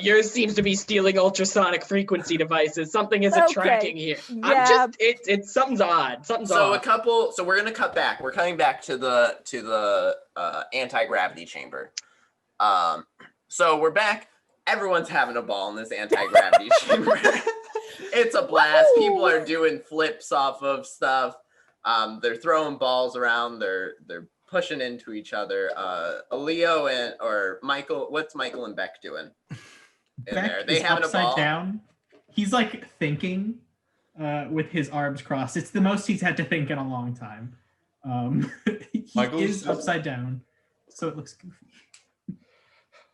yours seems to be stealing ultrasonic frequency devices. Something isn't tracking here. Yeah. It's something's odd. Something's odd. So we're gonna cut back. We're cutting back to the anti-gravity chamber. So we're back. Everyone's having a ball in this anti-gravity chamber. It's a blast. Woo! People are doing flips off of stuff. They're throwing balls around. They're pushing into each other. Leo or Michael. What's Michael and Beck doing? Beck They is having a upside ball? down. He's like thinking with his arms crossed. It's the most he's had to think in a long time. He Michael's is just- upside down, so it looks goofy.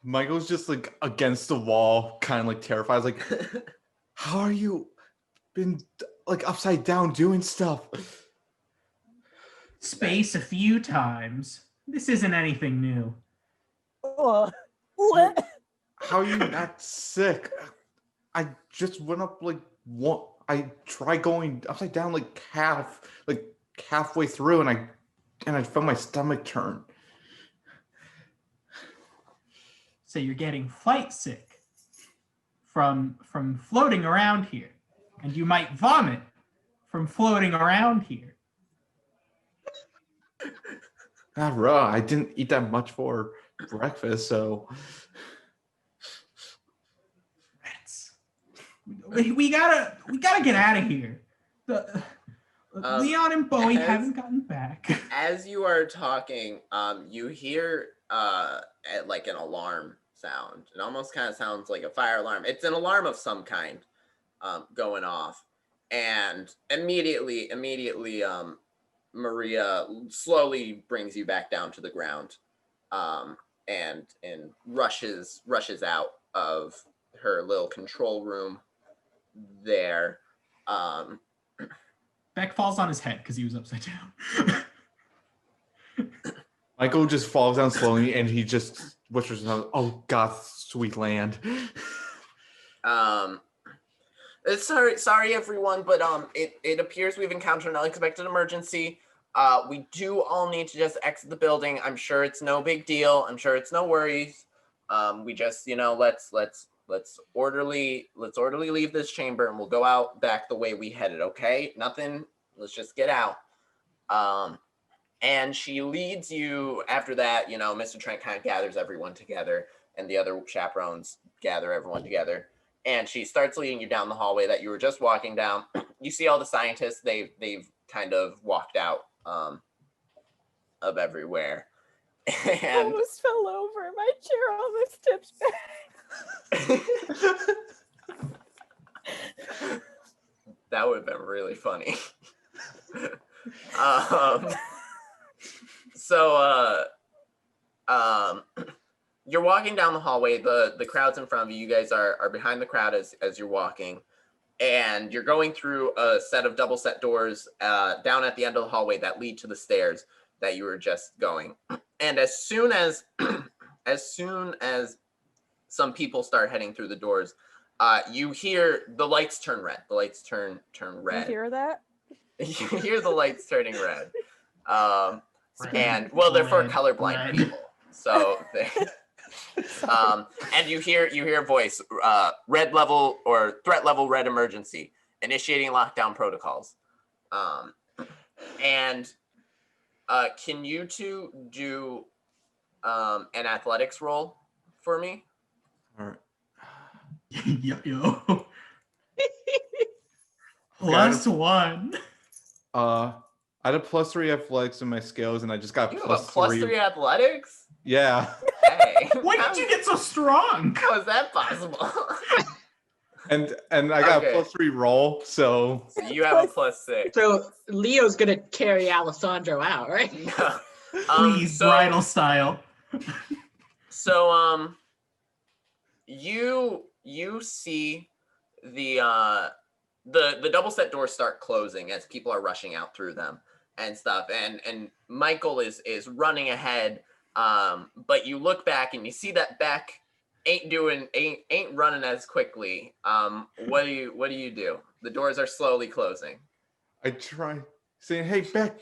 Michael's just like against the wall, kind of like terrified. Like, how are you been like upside down doing stuff? Space a few times. This isn't anything new. What? How are you not sick? I just went up like I try going upside down like halfway through, and I felt my stomach turn. So you're getting flight sick from floating around here, and you might vomit from floating around here. Ah, raw. I didn't eat that much for breakfast, so Rats. We gotta get out of here. Leon and Bowie haven't gotten back. As you are talking, you hear like an alarm sound. It almost kind of sounds like a fire alarm. It's an alarm of some kind going off, and immediately, Maria slowly brings you back down to the ground, and rushes out of her little control room there. Beck falls on his head because he was upside down. Michael just falls down slowly, and he just whispers, "Oh God, sweet land." Sorry everyone, but it appears we've encountered an unexpected emergency. We do all need to just exit the building. I'm sure it's no big deal. I'm sure it's no worries. We just, let's orderly leave this chamber, and we'll go out back the way we headed. Okay, nothing. Let's just get out. And she leads you. After that, Mr. Trent kind of gathers everyone together, and the other chaperones gather everyone together. And she starts leading you down the hallway that you were just walking down. You see all the scientists. They've kind of walked out of everywhere. I And almost fell over. My chair almost tipped back. that would have been really funny. You're walking down the hallway. The crowd's in front of you. You guys are behind the crowd as you're walking. And you're going through a set of double set doors down at the end of the hallway that lead to the stairs that you were just going. And as soon as some people start heading through the doors, you hear the lights turn red. The lights turn red. You hear that? You hear the lights turning red. And well, they're for colorblind people. So they and you hear a voice, red level or threat level red emergency, initiating lockdown protocols. And can you two do an athletics roll for me? All right. Yo. +1. I had a +3 athletics in my scales, and I just got You have a +3 athletics? Yeah. Hey, When did you get so strong? how is that possible? And I got Okay. a +3 roll, so So you have a +6. So Leo's gonna carry Alessandro out, right? No. Please, bridal style. So you see the double set doors start closing as people are rushing out through them and stuff, and Michael is running ahead, but you look back and you see that Beck ain't running as quickly. What do you do? The doors are slowly closing. I try saying, "Hey, Beck,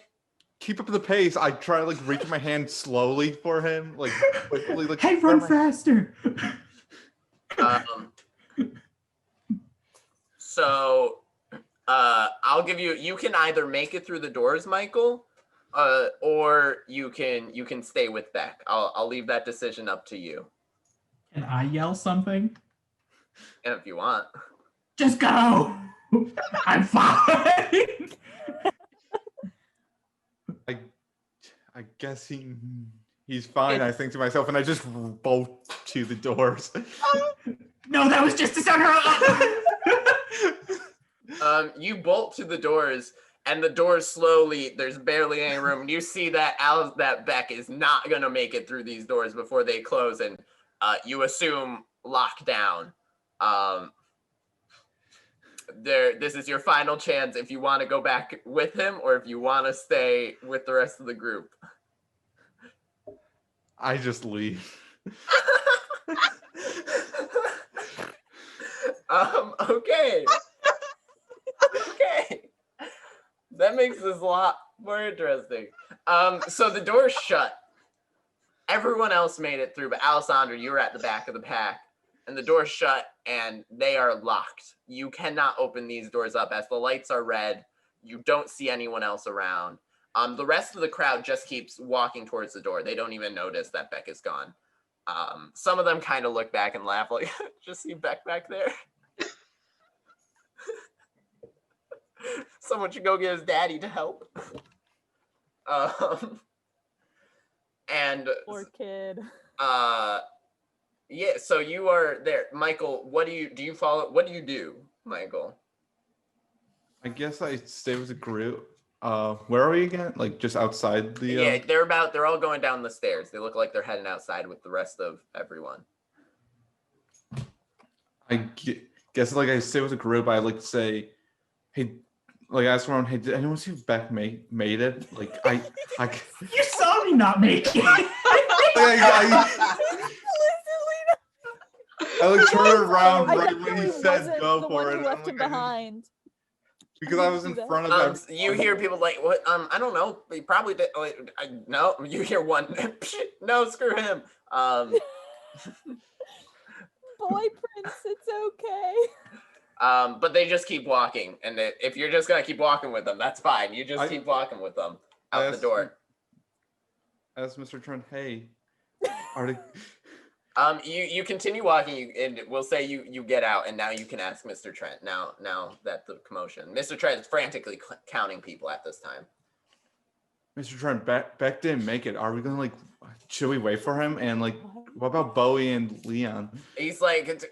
keep up the pace." I try to reach my hand slowly for him, quickly. Hey, run faster. So I'll give you can either make it through the doors, Michael, or you can stay with Beck. I'll leave that decision up to you. Can I yell something? And if you want. Just go. I'm fine. I guess he's fine. I think to myself, and I just bolt to the doors. No, that was just to sound her. You bolt to the doors, and the doors slowly. There's barely any room. You see that Beck is not gonna make it through these doors before they close, and you assume lockdown. This is your final chance if you want to go back with him or if you want to stay with the rest of the group. I just leave. Okay. That makes this a lot more interesting. So the door's shut. Everyone else made it through, but Alessandra, you were at the back of the pack, and the door's shut, and they are locked. You cannot open these doors up as the lights are red. You don't see anyone else around. The rest of the crowd just keeps walking towards the door. They don't even notice that Beck is gone. Some of them kind of look back and laugh, like, just see Beck back there. Someone should go get his daddy to help. And Poor kid. yeah, so you are there. Michael, what do you follow? What do you do, Michael? I guess I stay with the group. Where are we again? Like just outside the Yeah, they're all going down the stairs. They look like they're heading outside with the rest of everyone. guess like I stay with the group. I like to say, hey, like I ask around, hey, did anyone see if Beck made it? Like I You saw me not make it. I like turned around I right when definitely he said wasn't go the for one it. who and left I'm him like, behind. because I was in front of them. You hear people like, what? I don't know. He probably did. No, you hear one. No, screw him. Boy Prince, it's okay. But they just keep walking, and if you're just gonna keep walking with them, that's fine. You just keep walking with them out the door. Ask Mr. Trent, hey, are they? You continue walking, and we'll say you get out, and now you can ask Mr. Trent. Now that the commotion, Mr. Trent is frantically counting people at this time. Mr. Trent, Beck didn't make it. Are we gonna like? Should we wait for him? And like, what about Bowie and Leon? He's like,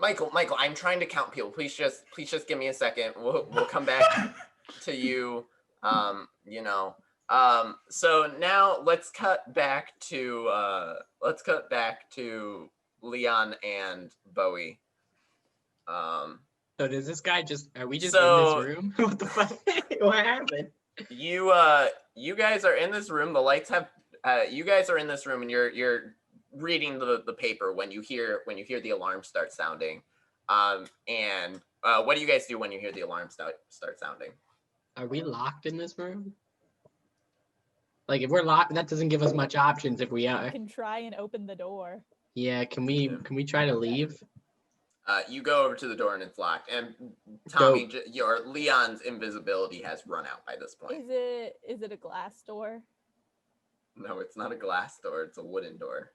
Michael, I'm trying to count people. Please just give me a second. We'll come back to you. So now let's cut back to Leon and Bowie. So does this guy are we just So- in this room? What the fuck? What happened? You guys are in this room. The lights have you guys are in this room, and you're reading the paper when you hear the alarm start sounding. And what do you guys do when you hear the alarm start sounding? Are we locked in this room? Like if we're locked, that doesn't give us much options if we are. Can try and open the door. Yeah, can we try to leave? You go over to the door and it's locked. And Tommy, your Leon's invisibility has run out by this point. Is it a glass door? No, it's not a glass door. It's a wooden door.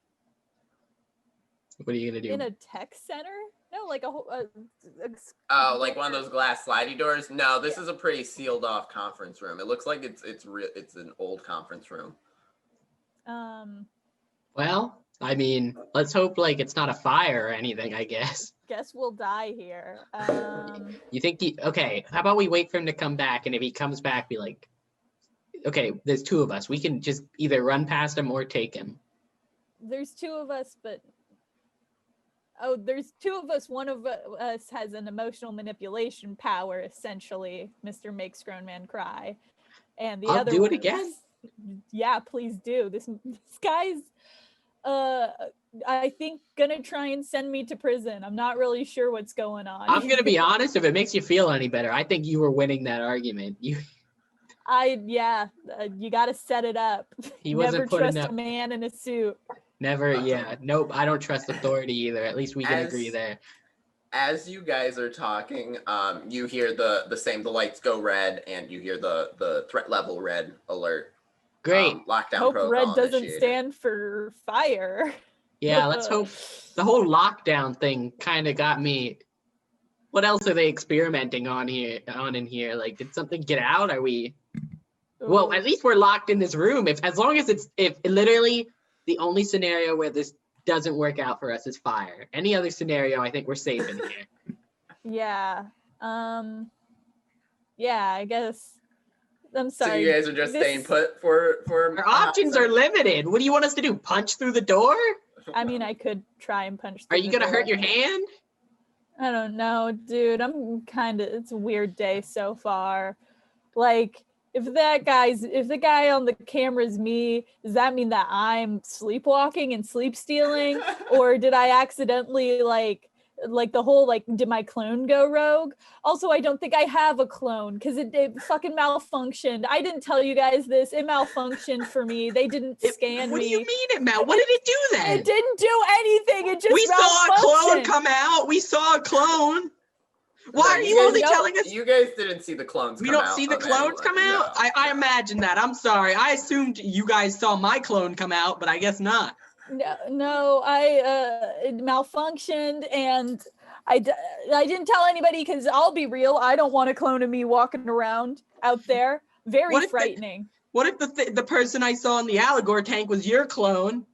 What are you gonna do? In a tech center? No, like a whole. Oh, like one of those glass slidey doors? No, this is a pretty sealed off conference room. It looks like it's an old conference room. Well, I mean, let's hope like it's not a fire or anything, I guess. Guess we'll die here. You think okay, how about we wait for him to come back, and if he comes back, be like, okay, there's two of us. We can just either run past him or take him. There's two of us, but there's two of us. One of us has an emotional manipulation power, essentially. Mr. Makes Grown Man Cry, and the I'll other do one it again. Yeah, please do. This guy's I think gonna try and send me to prison. I'm not really sure what's going on. I'm gonna be honest. If it makes you feel any better, I think you were winning that argument. You got to set it up. He wasn't Never putting trust up- a man in a suit. never. Yeah, nope. I don't trust authority either. At least we can agree there. As you guys are talking, you hear the lights go red, and you hear the threat level red alert. Great. Lockdown Hope protocol red doesn't initiated. stand for fire. Yeah, let's hope. The whole lockdown thing kind of got me. What else are they experimenting on in here? Like, did something get out? Are we? Well, at least we're locked in this room. As long as if literally the only scenario where this doesn't work out for us is fire. Any other scenario, I think we're safe in here. Yeah. Yeah, I guess. I'm sorry. So you guys are just staying put for. Our options are limited. What do you want us to do? Punch through the door? I mean, I could try and punch. Are through you the gonna door. hurt your hand? I don't know, dude. It's a weird day so far. Like, if the guy on the camera is me, does that mean that I'm sleepwalking and sleep stealing? Or did I accidentally like the whole like, did my clone go rogue? Also, I don't think I have a clone because it fucking malfunctioned. I didn't tell you guys this. It malfunctioned for me. They didn't scan What me. do you mean it, Matt? What did it do then? It didn't do anything. It just We saw a clone malfunctioned. come out. We saw a clone. Why No, are you guys only don't- telling us? You guys didn't see the clones We come don't out see the of clones anyone. come out? No, I no. imagine that. I'm sorry. I assumed you guys saw my clone come out, but I guess not. No, it malfunctioned, and I didn't tell anybody because I'll be real, I don't want a clone of me walking around out there. Very What if frightening. What if the person I saw in the Allegor tank was your clone?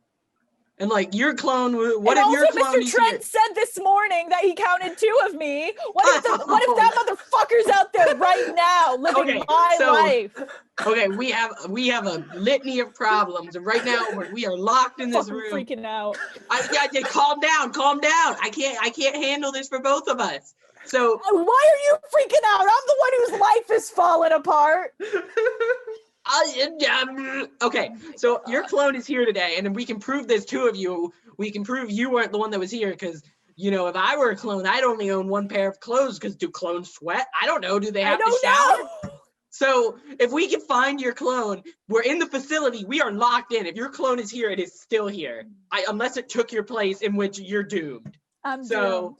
And like your clone, what and if your also, clone Mr. is Trent here? said this morning that he counted 2 of me. What if that motherfucker's out there right now living Okay, my so- life? Okay, we have a litany of problems, and right now we are locked in this Fucking room. freaking out. Calm down. I can't handle this for both of us. So Why are you freaking out? I'm the one whose life is falling apart. okay, so your clone is here today, and we can prove there's 2 of you. We can prove you weren't the one that was here, because if I were a clone, I'd only own 1 pair of clothes. Because do clones sweat? I don't know. Do they have to shower? Know. So if we can find your clone, we're in the facility. We are locked in. If your clone is here, it is still here. Unless it took your place, in which you're doomed. I'm So doomed.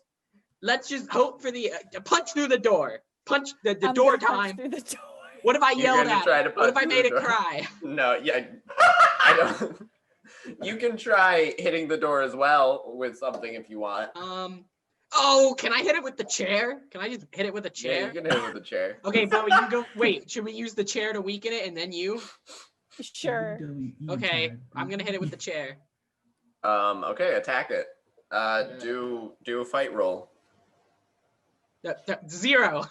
let's just hope for the punch through the door. Punch the I'm door gonna punch time. through the door. What if I You're yelled gonna at try it? to What if punch I through made the it door. cry? No, yeah, I don't. You can try hitting the door as well with something if you want. Oh, can I hit it with the chair? Can I just hit it with a Yeah, chair? you can hit it with a chair. Okay, Bo, you go. Wait, should we use the chair to weaken it and then you? Sure. Okay, I'm gonna hit it with the chair. Okay, attack it. Do a fight roll. 0.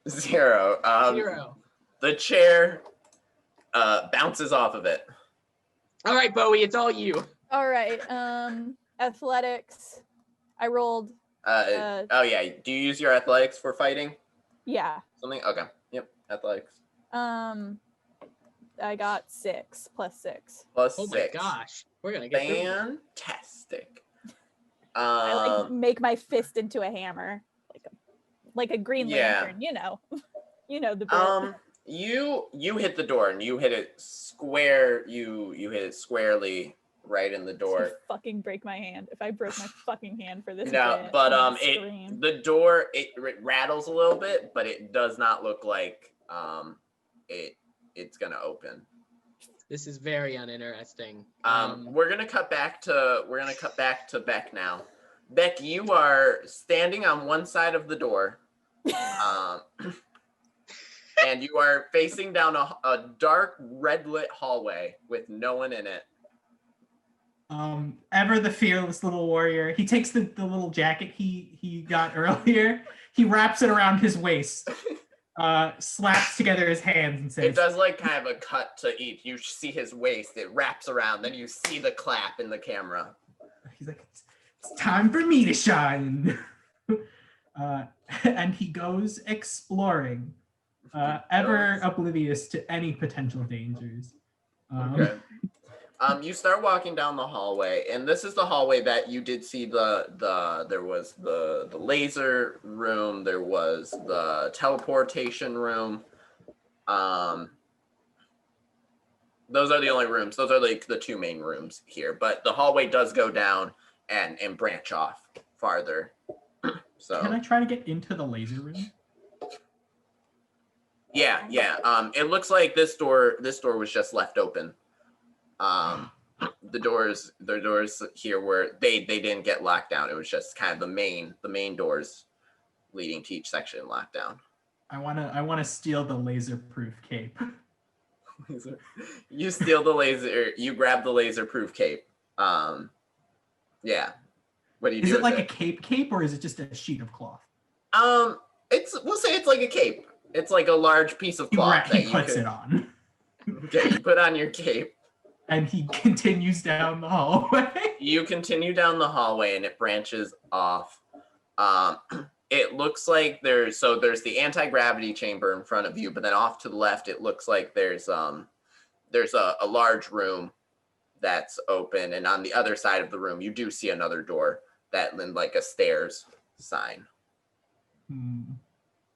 0. 0. The chair bounces off of it. All right, Bowie, it's all you. All right. Athletics. I rolled. Oh yeah. Do you use your athletics for fighting? Yeah. Something? Okay. Yep. Athletics. I got 6 plus 6. Plus Oh 6. my gosh, we're gonna get through this. Fantastic. I like make my fist into a hammer, like a Green Yeah. Lantern. You know the bit. You hit the door and you hit it square. You hit it squarely right in the door. Fucking break my hand. If I broke my fucking hand for this. No, bit, but I'm gonna scream. the door it rattles a little bit, but it does not look like it's gonna open. This is very uninteresting. We're gonna cut back to Beck now. Beck, you are standing on one side of the door, and you are facing down a dark red lit hallway with no one in it. Ever the fearless little warrior, he takes the little jacket he got earlier, he wraps it around his waist, slaps together his hands and says, It does like kind of a cut to each. You see his waist, it wraps around, then you see the clap in the camera. he's like, it's time for me to shine. And he goes exploring, ever oblivious to any potential dangers. Okay. You start walking down the hallway, and this is the hallway that you did see there was the laser room, there was the teleportation room. Those are the only rooms. Those are like the 2 main rooms here, but the hallway does go down and branch off farther. So Can I try to get into the laser room? yeah. It looks like this door was just left open. The doors here were they didn't get locked down. It was just kind of the main doors leading to each section locked down. I wanna steal the laser-proof cape. You steal the laser. You grab the laser-proof cape. Yeah. What do you do? Is it with like a cape or is it just a sheet of cloth? We'll say it's like a cape. It's like a large piece of cloth He puts it on. Okay, you put on your cape. And he continues down the hallway. You continue down the hallway and it branches off. It looks like there's the anti-gravity chamber in front of you, but then off to the left it looks like there's a large room that's open, and on the other side of the room you do see another door like a stairs sign.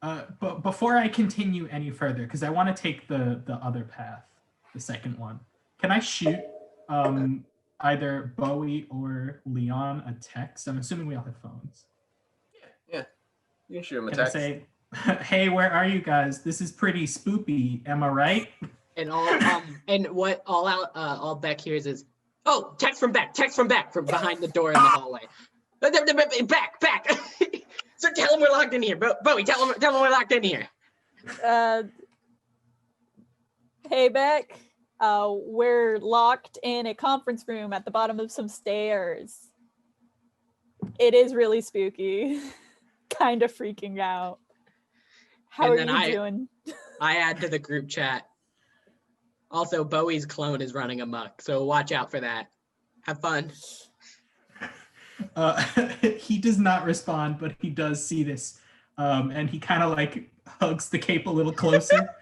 But before I continue any further, because I want to take the other path, the second one, can I shoot either Bowie or Leon a text? I'm assuming we all have phones. Yeah. You can shoot him a Can I text. say, hey, where are you guys? This is pretty spoopy. Am I right? And all Beck hears is, oh, text from Beck from behind the door in the hallway. Back. So tell him we're locked in here. Bowie, tell him we're locked in here. Hey, Beck. We're locked in a conference room at the bottom of some stairs. It is really spooky. Kind of freaking out. How are you doing? I add to the group chat. Also, Bowie's clone is running amok, so watch out for that. Have fun. He does not respond, but he does see this, and he kind of like hugs the cape a little closer.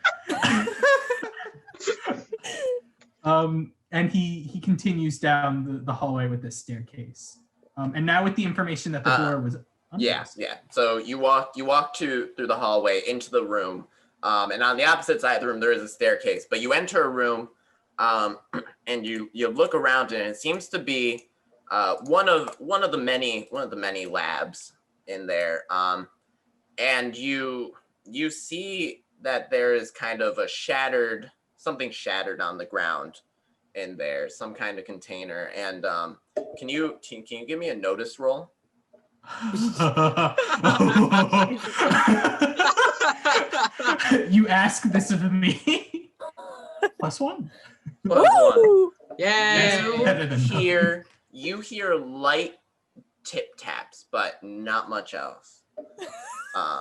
And he continues down the hallway with this staircase. And now with the information that the door was. Yeah. So you walk through the hallway into the room, and on the opposite side of the room there is a staircase. But you enter a room, and you look around, and it seems to be one of the many labs in there. And you see that there is kind of something shattered on the ground in there, some kind of container. And can you give me a notice roll? You ask this of me. +1. Woo! Yay! You hear light tip taps, but not much else.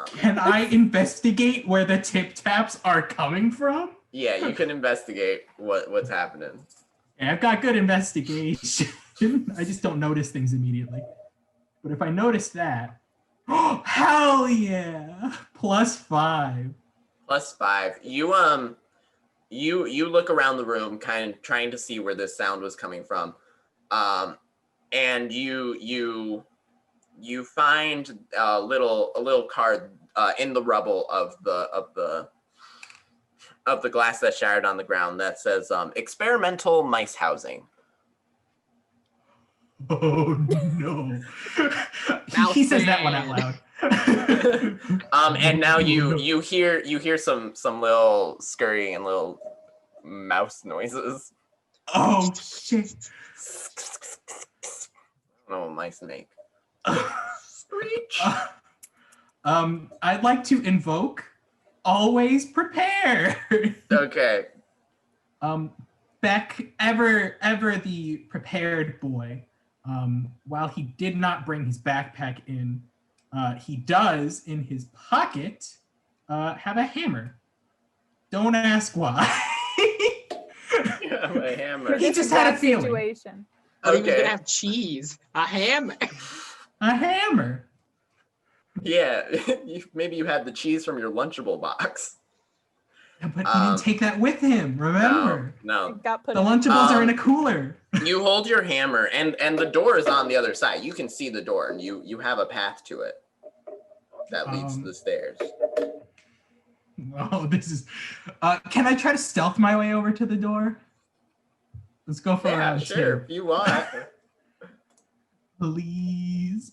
Can I investigate where the tip taps are coming from? Yeah, you can investigate what's happening. Yeah, I've got good investigation. I just don't notice things immediately. But if I notice that, oh, hell yeah! +5. +5. You look around the room, kind of trying to see where this sound was coming from, and you find a little card in the rubble of the glass that shattered on the ground that says experimental mice housing. Oh no! He says that one out loud. And now you hear some little scurrying and little mouse noises. Oh shit! Oh, mice make. Screech. I'd like to invoke always prepared. Okay. Beck, ever the prepared boy. While he did not bring his backpack in, he does in his pocket have a hammer. Don't ask why. You have a hammer. He just had a feeling. Situation. I thought he was gonna have cheese. A hammer. A hammer. Yeah, maybe you had the cheese from your Lunchable box. Yeah, but he didn't take that with him, remember? No. It got put The in- Lunchables are in a cooler. You hold your hammer, and the door is on the other side. You can see the door, and you have a path to it that leads to the stairs. Oh, this is... can I try to stealth my way over to the door? Let's go for Yeah, round sure, 2. if you want. Please.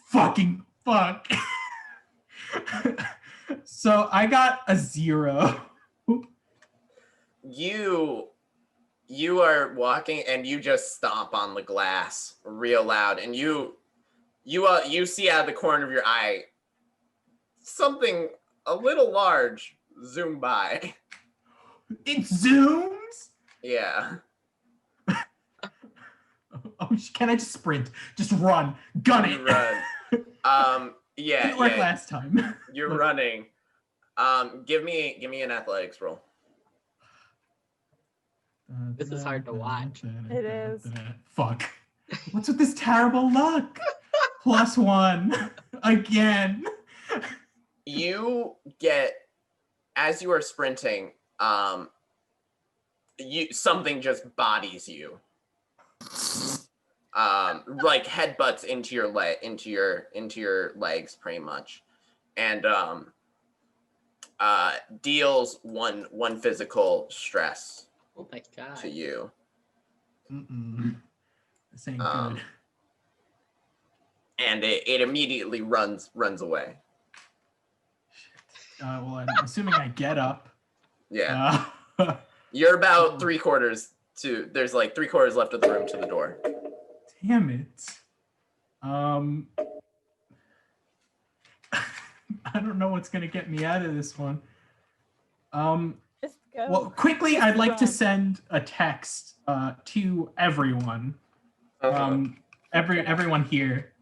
Fucking fuck. So I got a 0. You are walking, and you just stomp on the glass real loud, and you see out of the corner of your eye something a little large zoom by. It zooms? Yeah. Oh, can I just sprint? Just run. Gun You it. run. Yeah. Didn't work yeah. last time. You're Look. running. Give me an athletics roll. This is hard to watch. It is. Fuck. What's with this terrible luck? +1 again. You get, as you are sprinting, something just bodies you. like headbutts into your legs pretty much, and deals one physical stress Oh my god. to you. This ain't Um, good. And it immediately runs away. Well, I'm assuming I get up. Yeah. You're about 3/4 to. There's like 3/4 left of the room to the door. Damn it. I don't know what's gonna get me out of this one. Just go. Well, quickly, Just I'd like to run. send a text to everyone. Everyone here.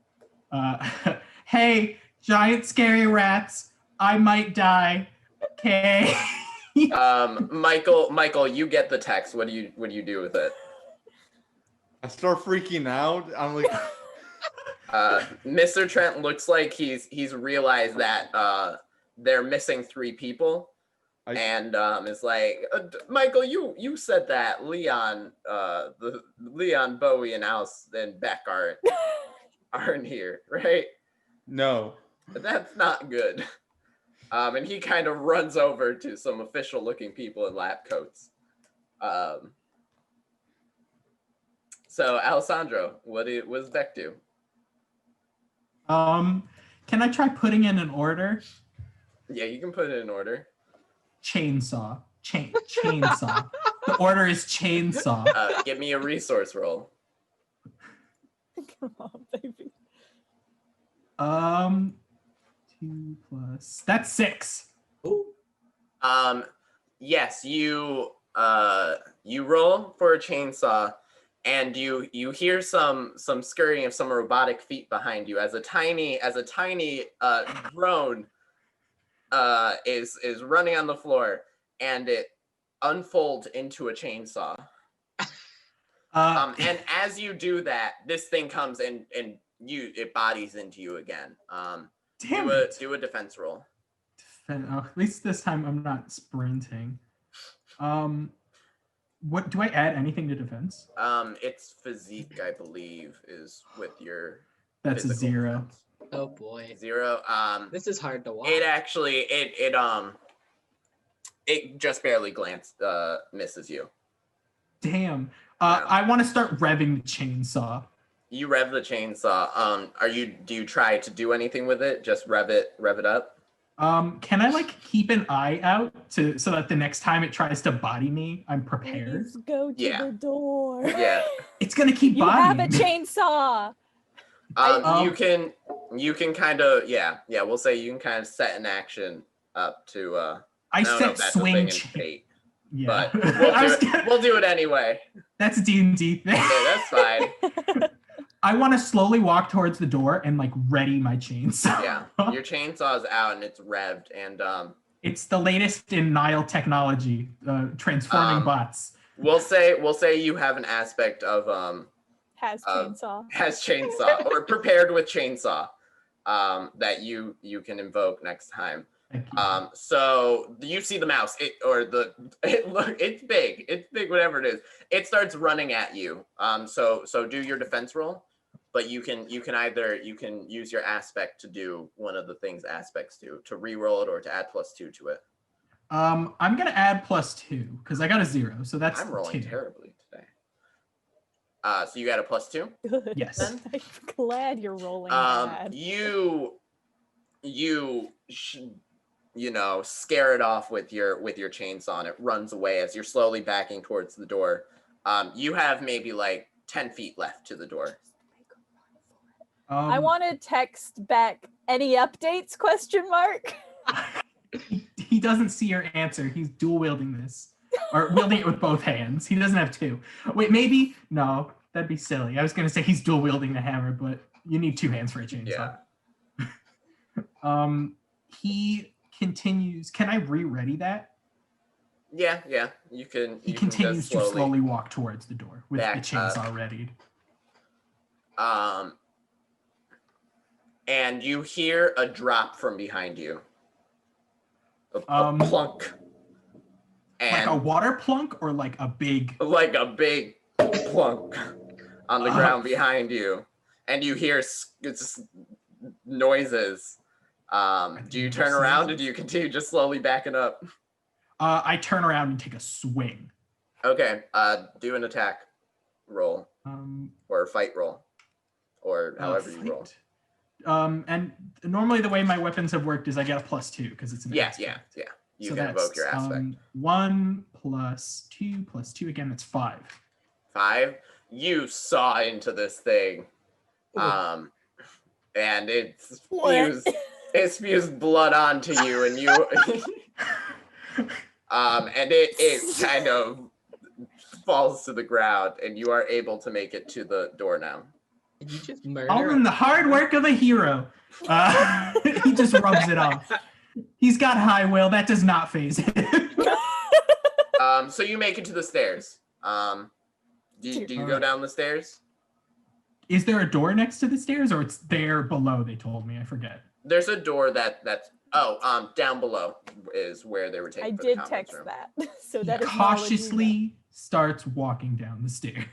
Hey, giant scary rats! I might die. Okay. Michael, you get the text. What do you do with it? I start freaking out. I'm like, Mr. Trent looks like he's realized that they're missing 3 people. And it's like, Michael, you said that Leon, the Leon, Bowie, and Alice and Beck aren't here, right? no. That's not good. And he kind of runs over to some official-looking people in lab coats. So, Alessandro, what does Beck do? Can I try putting in an order? Yeah, you can put it in order. Chainsaw. Chainsaw. The order is chainsaw. Give me a resource roll. Come on, baby. 2 plus. That's 6. Ooh. Yes, you roll for a chainsaw, and you hear some scurrying of some robotic feet behind you as a tiny drone is running on the floor, and it unfolds into a chainsaw. And as you do that, this thing comes and it bodies into you again. Damn it. Do a defense roll. At least this time I'm not sprinting. What do I add anything to defense? It's physique, I believe, is with your. That's a physical 0. defense. Oh boy. 0. This is hard to watch. It actually it just barely misses you. Damn. Yeah. I want to start revving the chainsaw. You rev the chainsaw. Do you try to do anything with it? Just rev it up? Can I like keep an eye out so that the next time it tries to body me, I'm prepared? Please go to Yeah. the door. Yeah. It's gonna keep You have bodying a me. chainsaw. You can kind of we'll say you can kind of set an action up to I don't know set if that's a swing. thing in Fate, Yeah. but I we'll do it anyway. That's a D&D thing. Yeah, that's fine. I want to slowly walk towards the door and like ready my chainsaw. Yeah, your chainsaw's out and it's revved, and It's the latest in Nile technology, transforming bots. we'll say you have an aspect of Has chainsaw. has chainsaw or prepared with chainsaw that you can invoke next time. Thank you. So you see the mouse, it's big, whatever it is. It starts running at you. So do your defense roll, but you can use your aspect to do one of the things aspects do, to re-roll it or to add +2 to it. I'm gonna add +2 because I got a 0, so that's I'm rolling 2. terribly today. So you got a +2? Good. Yes. I'm glad you're rolling bad. You scare it off with your chainsaw, and it runs away as you're slowly backing towards the door. You have maybe like 10 feet left to the door. I want to text back any updates ? He doesn't see your answer. He's dual wielding this, or wielding it with both hands. He doesn't have 2. Wait, maybe no. That'd be silly. I was gonna say he's dual wielding the hammer, but you need 2 hands for a chainsaw. Yeah. He continues. Can I re-ready that? Yeah. You can. He You can continues just to slowly walk towards the door with the back chainsaw readied. And you hear a drop from behind you. A plunk. Like a water plunk or like a big Like a big plunk. on the ground behind you, and you hear just noises. Do you turn around or do you continue just slowly backing up? I turn around and take a swing. Okay, do an attack roll or a fight roll, or however you roll. And normally the way my weapons have worked is I get a +2 because it's an aspect. Yeah. You so can invoke your aspect. 1 + 2 + 2 again. That's 5. 5. You saw into this thing, and it spews blood onto you, and you, and it kind of falls to the ground, and you are able to make it to the door now. Did you just murder? All in the hard work of a hero. He just rubs it off. He's got high will. That does not phase him. So you make it to the stairs. Do you go down the stairs? Is there a door next to the stairs, or it's there below? They told me. I forget. There's a door that's down below is where they were taking. I for the did conference text room. that. So He that is cautiously starts walking down the stairs.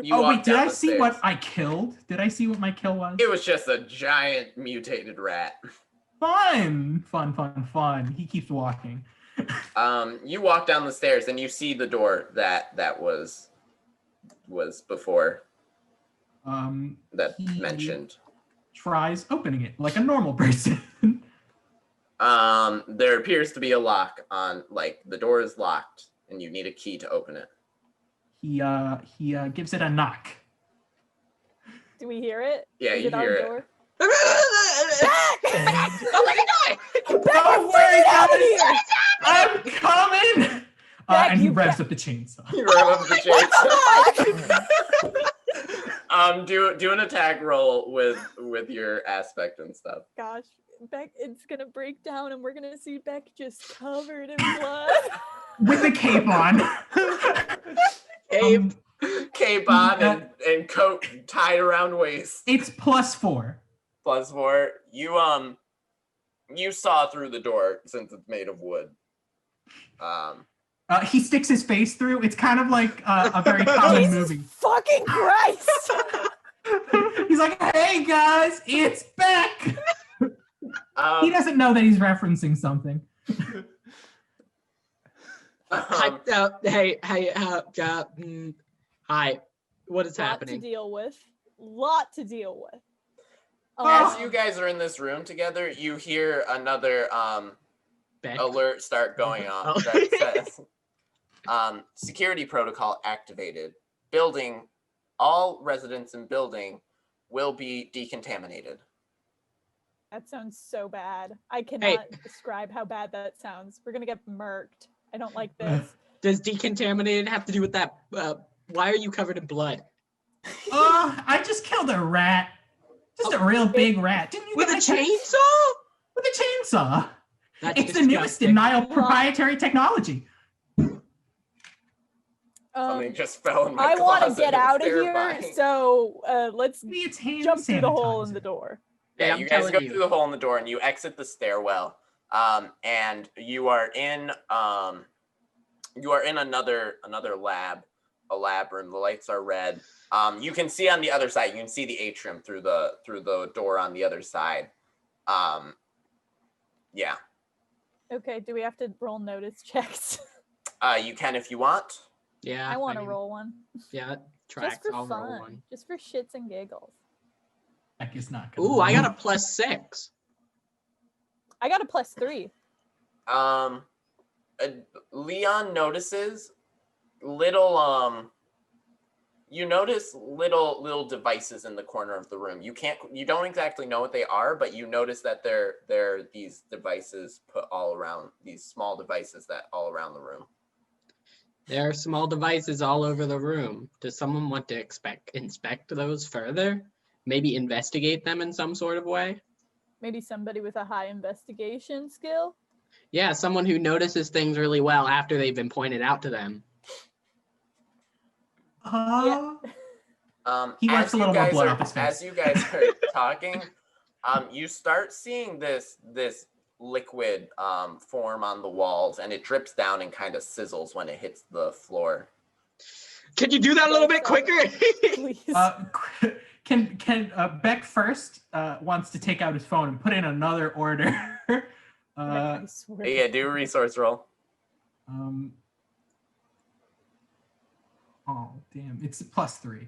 You Oh walk wait, did down I the see stairs. what I killed? Did I see what my kill was? It was just a giant mutated rat. Fun. He keeps walking. You walk down the stairs and you see the door that was before that he mentioned. Tries opening it like a normal person. There appears to be a lock on, like the door is locked and you need a key to open it. He gives it a knock. Do we hear it? Yeah, Is you it our hear it. door? Oh my god! Don't worry, out of guys. here! I'm coming. Back, And he you revs back. up the chainsaw. You rev up the chainsaw. Do an attack roll with your aspect and stuff. Gosh, Beck, it's gonna break down, and we're gonna see Beck just covered in blood. With the cape on. Cape on and coat tied around waist. It's +4. +4. You saw through the door since it's made of wood. He sticks his face through. It's kind of like a very common Jesus movie. fucking Christ! He's like, "Hey guys, it's Beck." He doesn't know that he's referencing something. Hi, what is happening? Lot to deal with. As you guys are in this room together, you hear another Beck? alert start going on Oh. that says security protocol activated. All residents in building will be decontaminated. That sounds so bad. I cannot describe how bad that sounds. We're gonna get murked. I don't like this. Does decontaminated have to do with that? Why are you covered in blood? I just killed a rat. Just a real big rat. Didn't you With a guys- chainsaw? With a chainsaw. That's It's the newest disgusting. in Nile proprietary technology. Something just fell in my I want to closet. get It was out of here, terrifying. so let's Maybe it's hand jump through the hole in sanitizer. the door. Yeah, I'm you guys telling go you. through the hole in the door and you exit the stairwell. And you are in another lab, a lab room. The lights are red. You can see on the other side. You can see the atrium through the door on the other side. Yeah. Okay, do we have to roll notice checks? You can if you want. Yeah. I want to mean, roll one. Yeah, tracks. Just for I'll roll fun. one. Just for shits and giggles. Heck is not gonna Ooh, I got roll. a +6. I got a +3. Leon notices little you notice little devices in the corner of the room. You don't exactly know what they are, but you notice that they're these devices put all around, these small devices that all around the room. There are small devices all over the room. Does someone want to inspect those further? Maybe investigate them in some sort of way? Maybe somebody with a high investigation skill. Yeah, someone who notices things really well after they've been pointed out to them. He wipes As a you little more guys blood are- off his face. As you guys are talking, you start seeing this liquid form on the walls, and it drips down and kind of sizzles when it hits the floor. Can you do that a little bit quicker? Please. Can Beck first wants to take out his phone and put in another order. I swear. Yeah, do a resource roll. Oh damn! It's +3.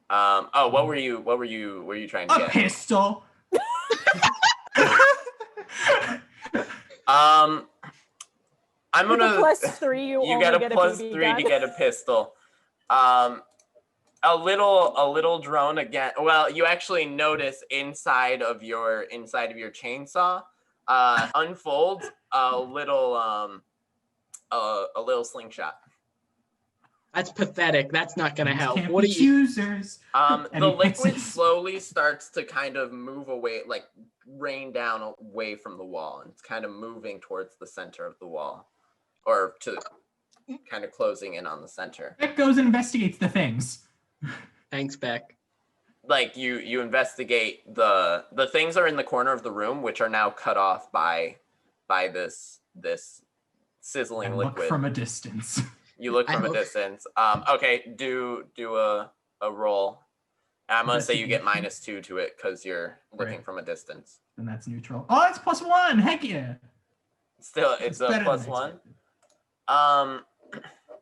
What were you trying to A get? pistol. I'm With a gonna. +3, you You only got a get a plus BB 3 gun. to get a pistol. A little drone again. Well, you actually notice inside of your chainsaw, unfolds a little slingshot. That's pathetic. That's not gonna These help. can't What be are you? choosers. The And he puts liquid his- slowly starts to kind of move away, like rain down away from the wall, and it's kind of moving towards the center of the wall, or to kind of closing in on the center. Beck goes and investigates the things. Thanks, Beck. Like you investigate the things are in the corner of the room, which are now cut off by this sizzling And liquid. look from a distance. You look from a distance. Okay, do a roll. I'm gonna say you get -2 to it because you're looking Right. from a distance. And that's neutral. Oh, it's +1. Heck yeah. Still, it's a better than +1. expected.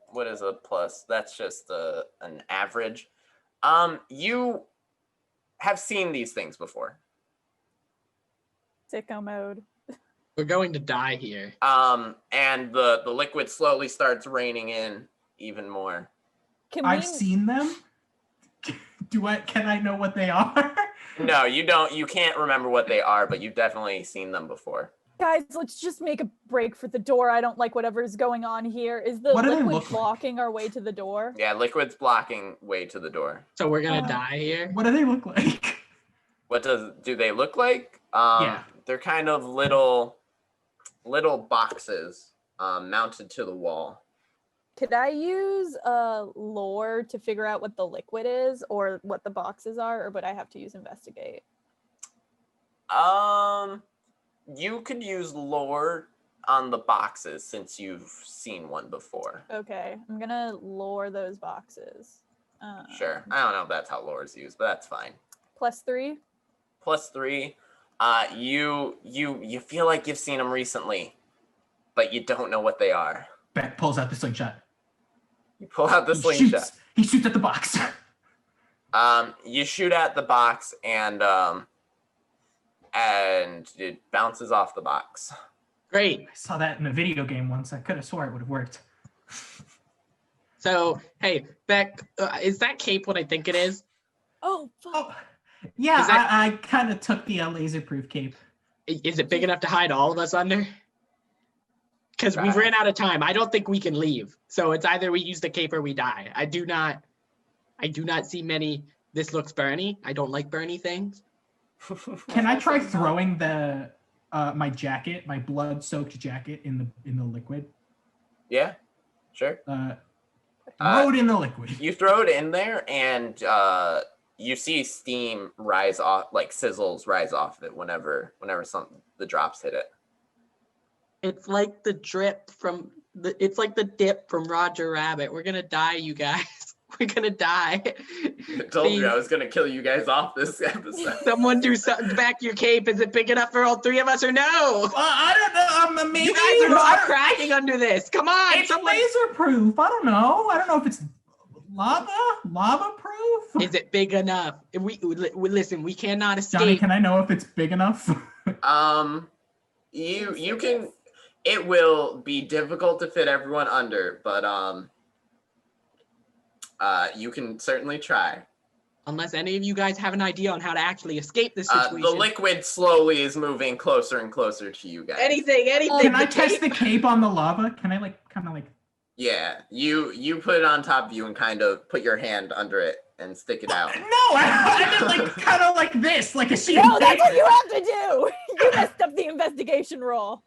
What is a plus? That's just an average. You have seen these things before. Sicko mode. We're going to die here. And the liquid slowly starts raining in even more. Can I've we? seen them. Can I know what they are? No, you don't. You can't remember what they are, but you've definitely seen them before. Guys, let's just make a break for the door. I don't like whatever's going on here. Is the What do they liquid look like? blocking our way to the door? Yeah, liquid's blocking way to the door. So we're gonna Oh. die here. What do they look like? What do they look like? Yeah. They're kind of little boxes mounted to the wall. Could I use lore to figure out what the liquid is or what the boxes are, or would I have to use investigate? You could use lore on the boxes since you've seen one before. Okay, I'm gonna lore those boxes. Sure. I don't know if that's how lore is used, but that's fine. +3. +3. You feel like you've seen them recently, but you don't know what they are. Beck pulls out the slingshot. You pull out the He slingshot. He shoots at the box. You shoot at the box and it bounces off the box. Great. I saw that in a video game once. I could have swore it would have worked. So hey, Beck, is that cape what I think it is? Oh, fuck. Oh, yeah, Is that- I kind of took the laser-proof cape. Is it big enough to hide all of us under? Because we've ran out of time. I don't think we can leave. So it's either we use the cape or we die. I do not see many. This looks burny. I don't like burny things. Can I try throwing the my jacket, my blood-soaked jacket, in the liquid? Yeah, sure. Throw it in the liquid. You throw it in there and you see steam rise off, like sizzles rise off it whenever the drops hit it. It's like the drip from it's like the dip from Roger Rabbit. We're gonna die, you guys. We're gonna die. I told you I was gonna kill you guys off this episode. Someone do something. Back your cape. Is it big enough for all three of us or no? I don't know. Maybe You guys are all not. cracking under this. Come on, It's someone. laser-proof. I don't know if it's lava-proof. Is it big enough? We listen. We cannot Johnny, escape. can I know if it's big enough? You can. It will be difficult to fit everyone under, but you can certainly try. Unless any of you guys have an idea on how to actually escape this situation. The liquid slowly is moving closer and closer to you guys. Anything. Can I the test cape- the cape on the lava? Can I kind of Yeah, you put it on top of you and kind of put your hand under it and stick it out. No, I meant kind of like this, like a sheet. No, of that's what paper. you have to do. You messed up the investigation roll.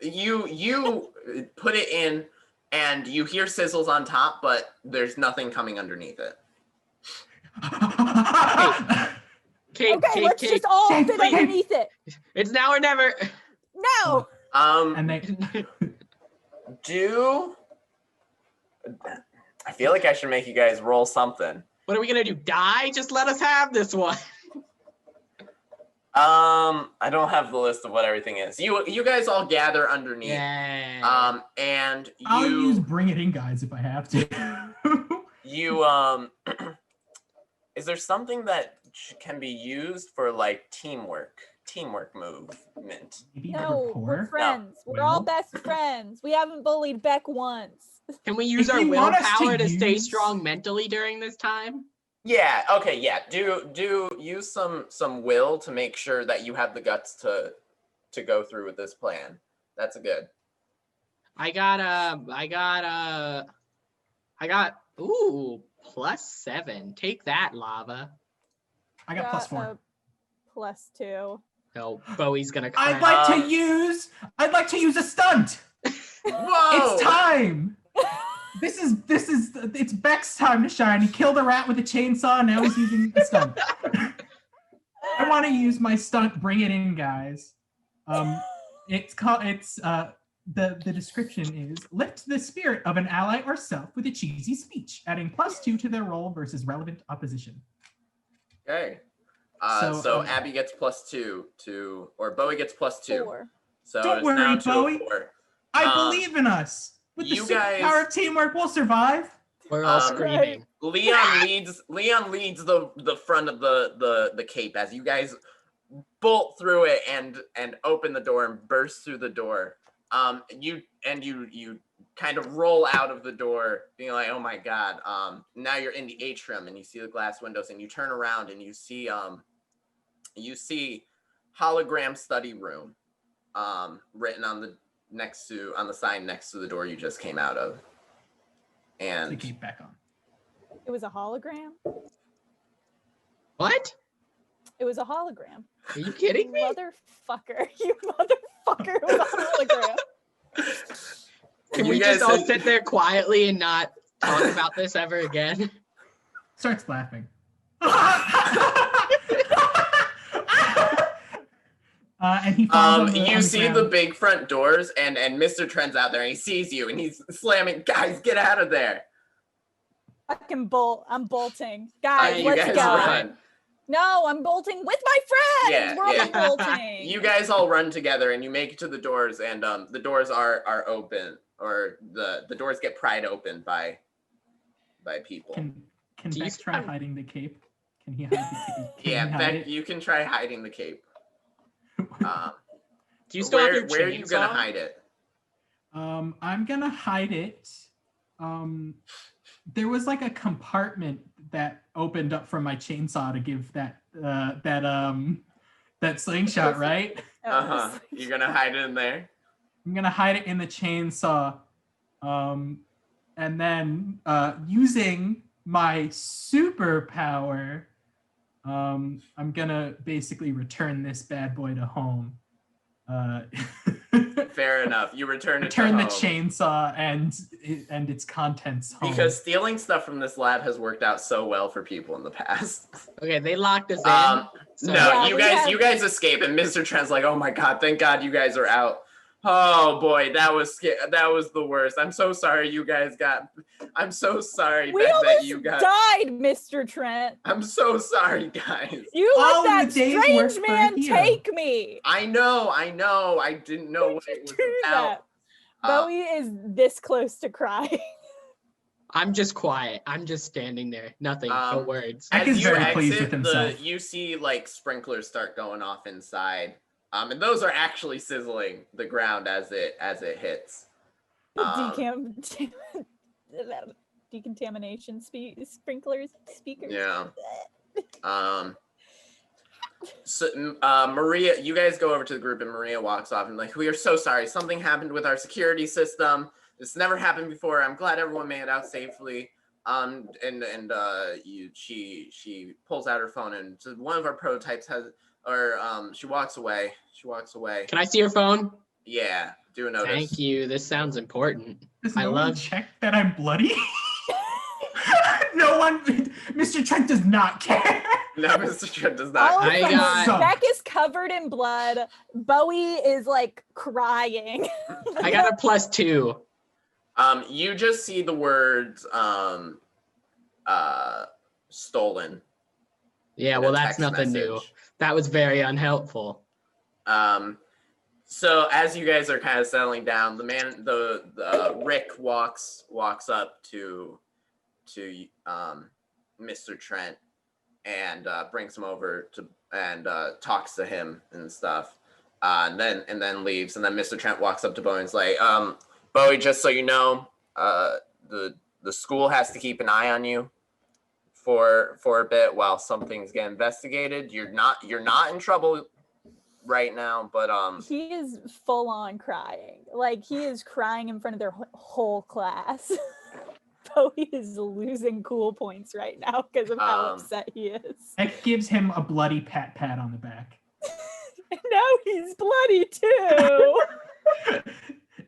You put it in and you hear sizzles on top, but there's nothing coming underneath it. Cape, Okay, cape, let's cape. just all Cape, fit cape. underneath it. It's now or never. No. And they Do I feel like I should make you guys roll something. What are we gonna do? Die? Just let us have this one. I don't have the list of what everything is. You guys all gather underneath. Yeah. And I'll use you bring it in, guys, if I have to. is there something that can be used for like teamwork movement? Maybe No, we're rapport? friends. We're all best friends. We haven't bullied Beck once. Can we use If our you want us to willpower to stay use- strong mentally during this time? Yeah, okay, yeah. Do use some will to make sure that you have the guts to go through with this plan. That's good. I got +7. Take that, lava. I got plus 4. a +2. No, Bowie's gonna cry. I'd like to use a stunt. Whoa! It's time. It's Beck's time to shine. He killed a rat with a chainsaw. Now he's using a stunt. I want to use my stunt. Bring it in, guys. The description is lift the spirit of an ally or self with a cheesy speech, adding +2 to their roll versus relevant opposition. Okay. So, So Abby gets +2 to, or Bowie gets +2. 4. So Don't it's worry, now to a Bowie. 4. I believe in us. With the you superpower guys- of teamwork, we'll survive. We're all Um, screaming. Leon leads the front of the cape as you guys bolt through it and open the door and burst through the door. You kind of roll out of the door, being like, "Oh my god!" Now you're in the atrium and you see the glass windows, and you turn around and you see hologram study room, written on the sign next to the door you just came out of, The and cape back on. It was a hologram? What? It was a hologram. Are you kidding me? Motherfucker. You motherfucker. It was a hologram. Can You we guys just all said- sit there quietly and not talk about this ever again? Starts laughing. And he falls on the, on you the see the ground. big front doors, and Mr. Trent's out there, and he sees you, and he's slamming. Guys, get out of there! Fucking bolt. I'm bolting. Guys, You let's guys go. run. No, I'm bolting with my friends. Yeah, We're yeah. all bolting. You guys all run together, and you make it to the doors, and the doors are open, or the doors get pried open by people. Can Do you Beck try stand- hiding the cape? Can he hide the cape? Can Yeah, he hide Beck, it? you can try hiding the cape. Do you still have your where are you gonna chainsaw? hide it? I'm gonna hide it. There was like a compartment that opened up from my chainsaw to give that slingshot, right? You're gonna hide it in there. I'm gonna hide it in the chainsaw, and then using my superpower, I'm gonna basically return this bad boy to home. Fair enough. You return it Return to the home. chainsaw and its contents home. Because stealing stuff from this lab has worked out so well for people in the past. Okay, they locked us in. So- No, Yeah, you we guys escape, and Mr. Trent's like, "Oh my god, thank God you guys are out." Oh boy, that was the worst. I'm so sorry you guys got. I'm so sorry We that almost you got. died, Mr. Trent. I'm so sorry, guys. You All let the that days work strange for a man hero. take me. I know. I didn't know Why'd what you it was do about. that? Bowie is this close to crying. I'm just quiet. I'm just standing there. Nothing. No Um, words. Beck As is you very pleased exit, with himself. you see like sprinklers start going off inside, and those are actually sizzling the ground as it hits. Decontamination sprinklers speakers. Yeah. So Maria, you guys go over to the group, and Maria walks off and like, "We are so sorry. Something happened with our security system. This never happened before. I'm glad everyone made it out safely." She pulls out her phone, and so one of our prototypes has, or she walks away. Can I see your phone? Yeah, do notice. Thank you. This sounds important. Does I no one love- check that I'm bloody? No one. Mr. Trent does not care. No, Mr. Trent does not. All of I a got- sudden, Beck is covered in blood. Bowie is like crying. I got a +2. You just see the words stolen. Yeah, in well, a that's text nothing new. message. That was very unhelpful. So as you guys are kind of settling down, the Rick walks up to Mr. Trent and brings him over to and talks to him and stuff, and then leaves. And then Mr. Trent walks up to Bowie and is like, Bowie, just so you know, the school has to keep an eye on you for a bit while some things get investigated. You're not in trouble right now, but He is full on crying. Like, he is crying in front of their whole class. Bowie is losing cool points right now because of how upset he is. Beck gives him a bloody pat on the back. Now he's bloody too.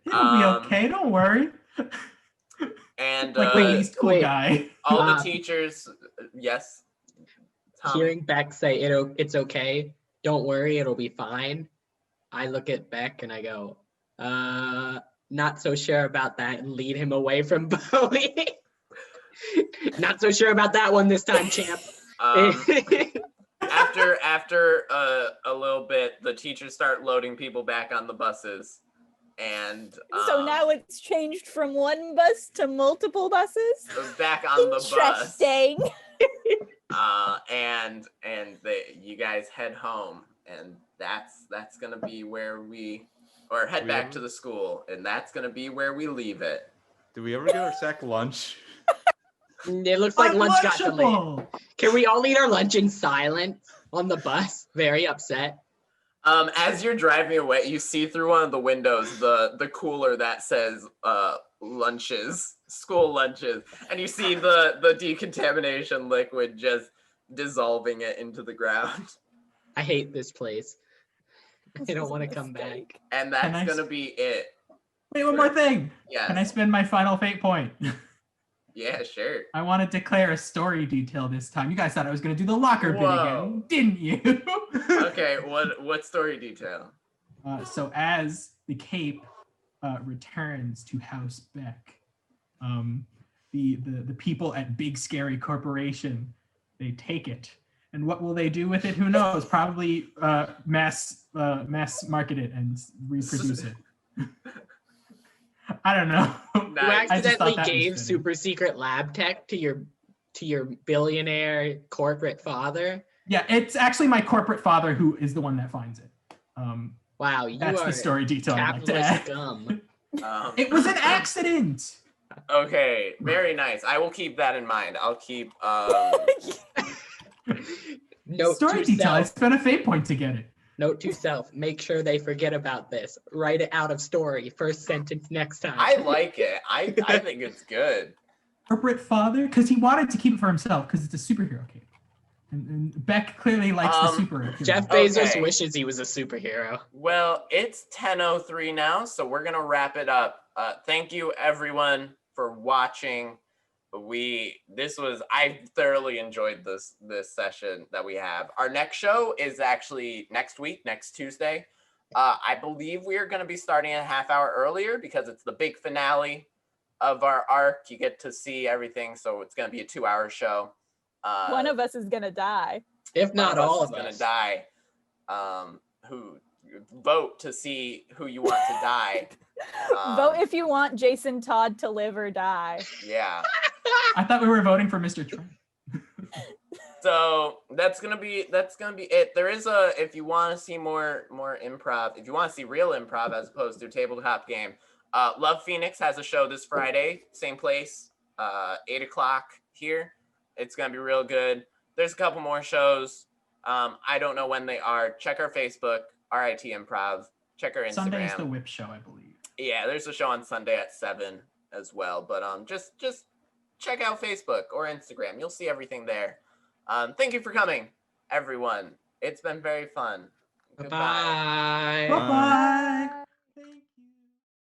It'll be okay, don't worry. and Like the least cool wait. guy. all the teachers, yes. Tommy. Hearing Beck say it's okay, don't worry, it'll be fine. I look at Beck and I go, not so sure about that, and lead him away from Bowie. Not so sure about that one this time, champ. After a little bit, the teachers start loading people back on the buses, and So now it's changed from one bus to multiple buses. back on the bus. Interesting. And you guys head home, and that's gonna be where we head back to the school, and that's gonna be where we leave it. Did we ever get our sack lunch? It looks like lunch got delayed. Unwatchable! Can we all eat our lunch in silence on the bus? Very upset. As you're driving away, you see through one of the windows the cooler that says lunches, school lunches, and you see the decontamination liquid just dissolving it into the ground. I hate this place. I don't want to come back. And that's gonna be it. Wait, one more thing. Yes. Can I spend my final fate point? Yeah, sure. I want to declare a story detail this time. You guys thought I was going to do the locker bit again, didn't you? Okay, what story detail? So as the cape returns to House Beck, the people at Big Scary Corporation, they take it. And what will they do with it? Who knows? Probably mass market it and reproduce it. I don't know. You Nice. accidentally that was gave fitting. super secret lab tech to your billionaire corporate father. Yeah, it's actually my corporate father who is the one that finds it. Wow, you That's are the story detail I'd like to capitalist add. scum. It was an accident. Okay, very nice. I will keep that in mind. I'll keep Note Story to detail. I self. spent a fate point to get it. Note to self. Make sure they forget about this. Write it out of story. First sentence next time. I like it. I think it's good. Corporate father, because he wanted to keep it for himself because it's a superhero cape. And Beck clearly likes the superhero. Jeff Bezos Okay. wishes he was a superhero. Well, it's 10:03 now, so we're gonna wrap it up. Thank you everyone for watching. I thoroughly enjoyed this session that we have. Our next show is actually next week, next Tuesday. I believe we are going to be starting a half hour earlier because it's the big finale of our arc. You get to see everything, so it's going to be a 2-hour show. One of us is gonna die. If not all of going us. to die. Who vote to see who you want to die. Vote if you want Jason Todd to live or die. Yeah. I thought we were voting for Mr. Trent. So that's gonna be it. There is if you want to see more improv, if you want to see real improv as opposed to a tabletop game, Love Phoenix has a show this Friday, same place, 8:00 here. It's gonna be real good. There's a couple more shows. I don't know when they are. Check our Facebook, RIT Improv. Check our Instagram. Sunday is the whip show, I believe. Yeah, there's a show on Sunday at 7 as well. But just check out Facebook or Instagram. You'll see everything there. Thank you for coming, everyone. It's been very fun. Goodbye. Bye. Bye-bye.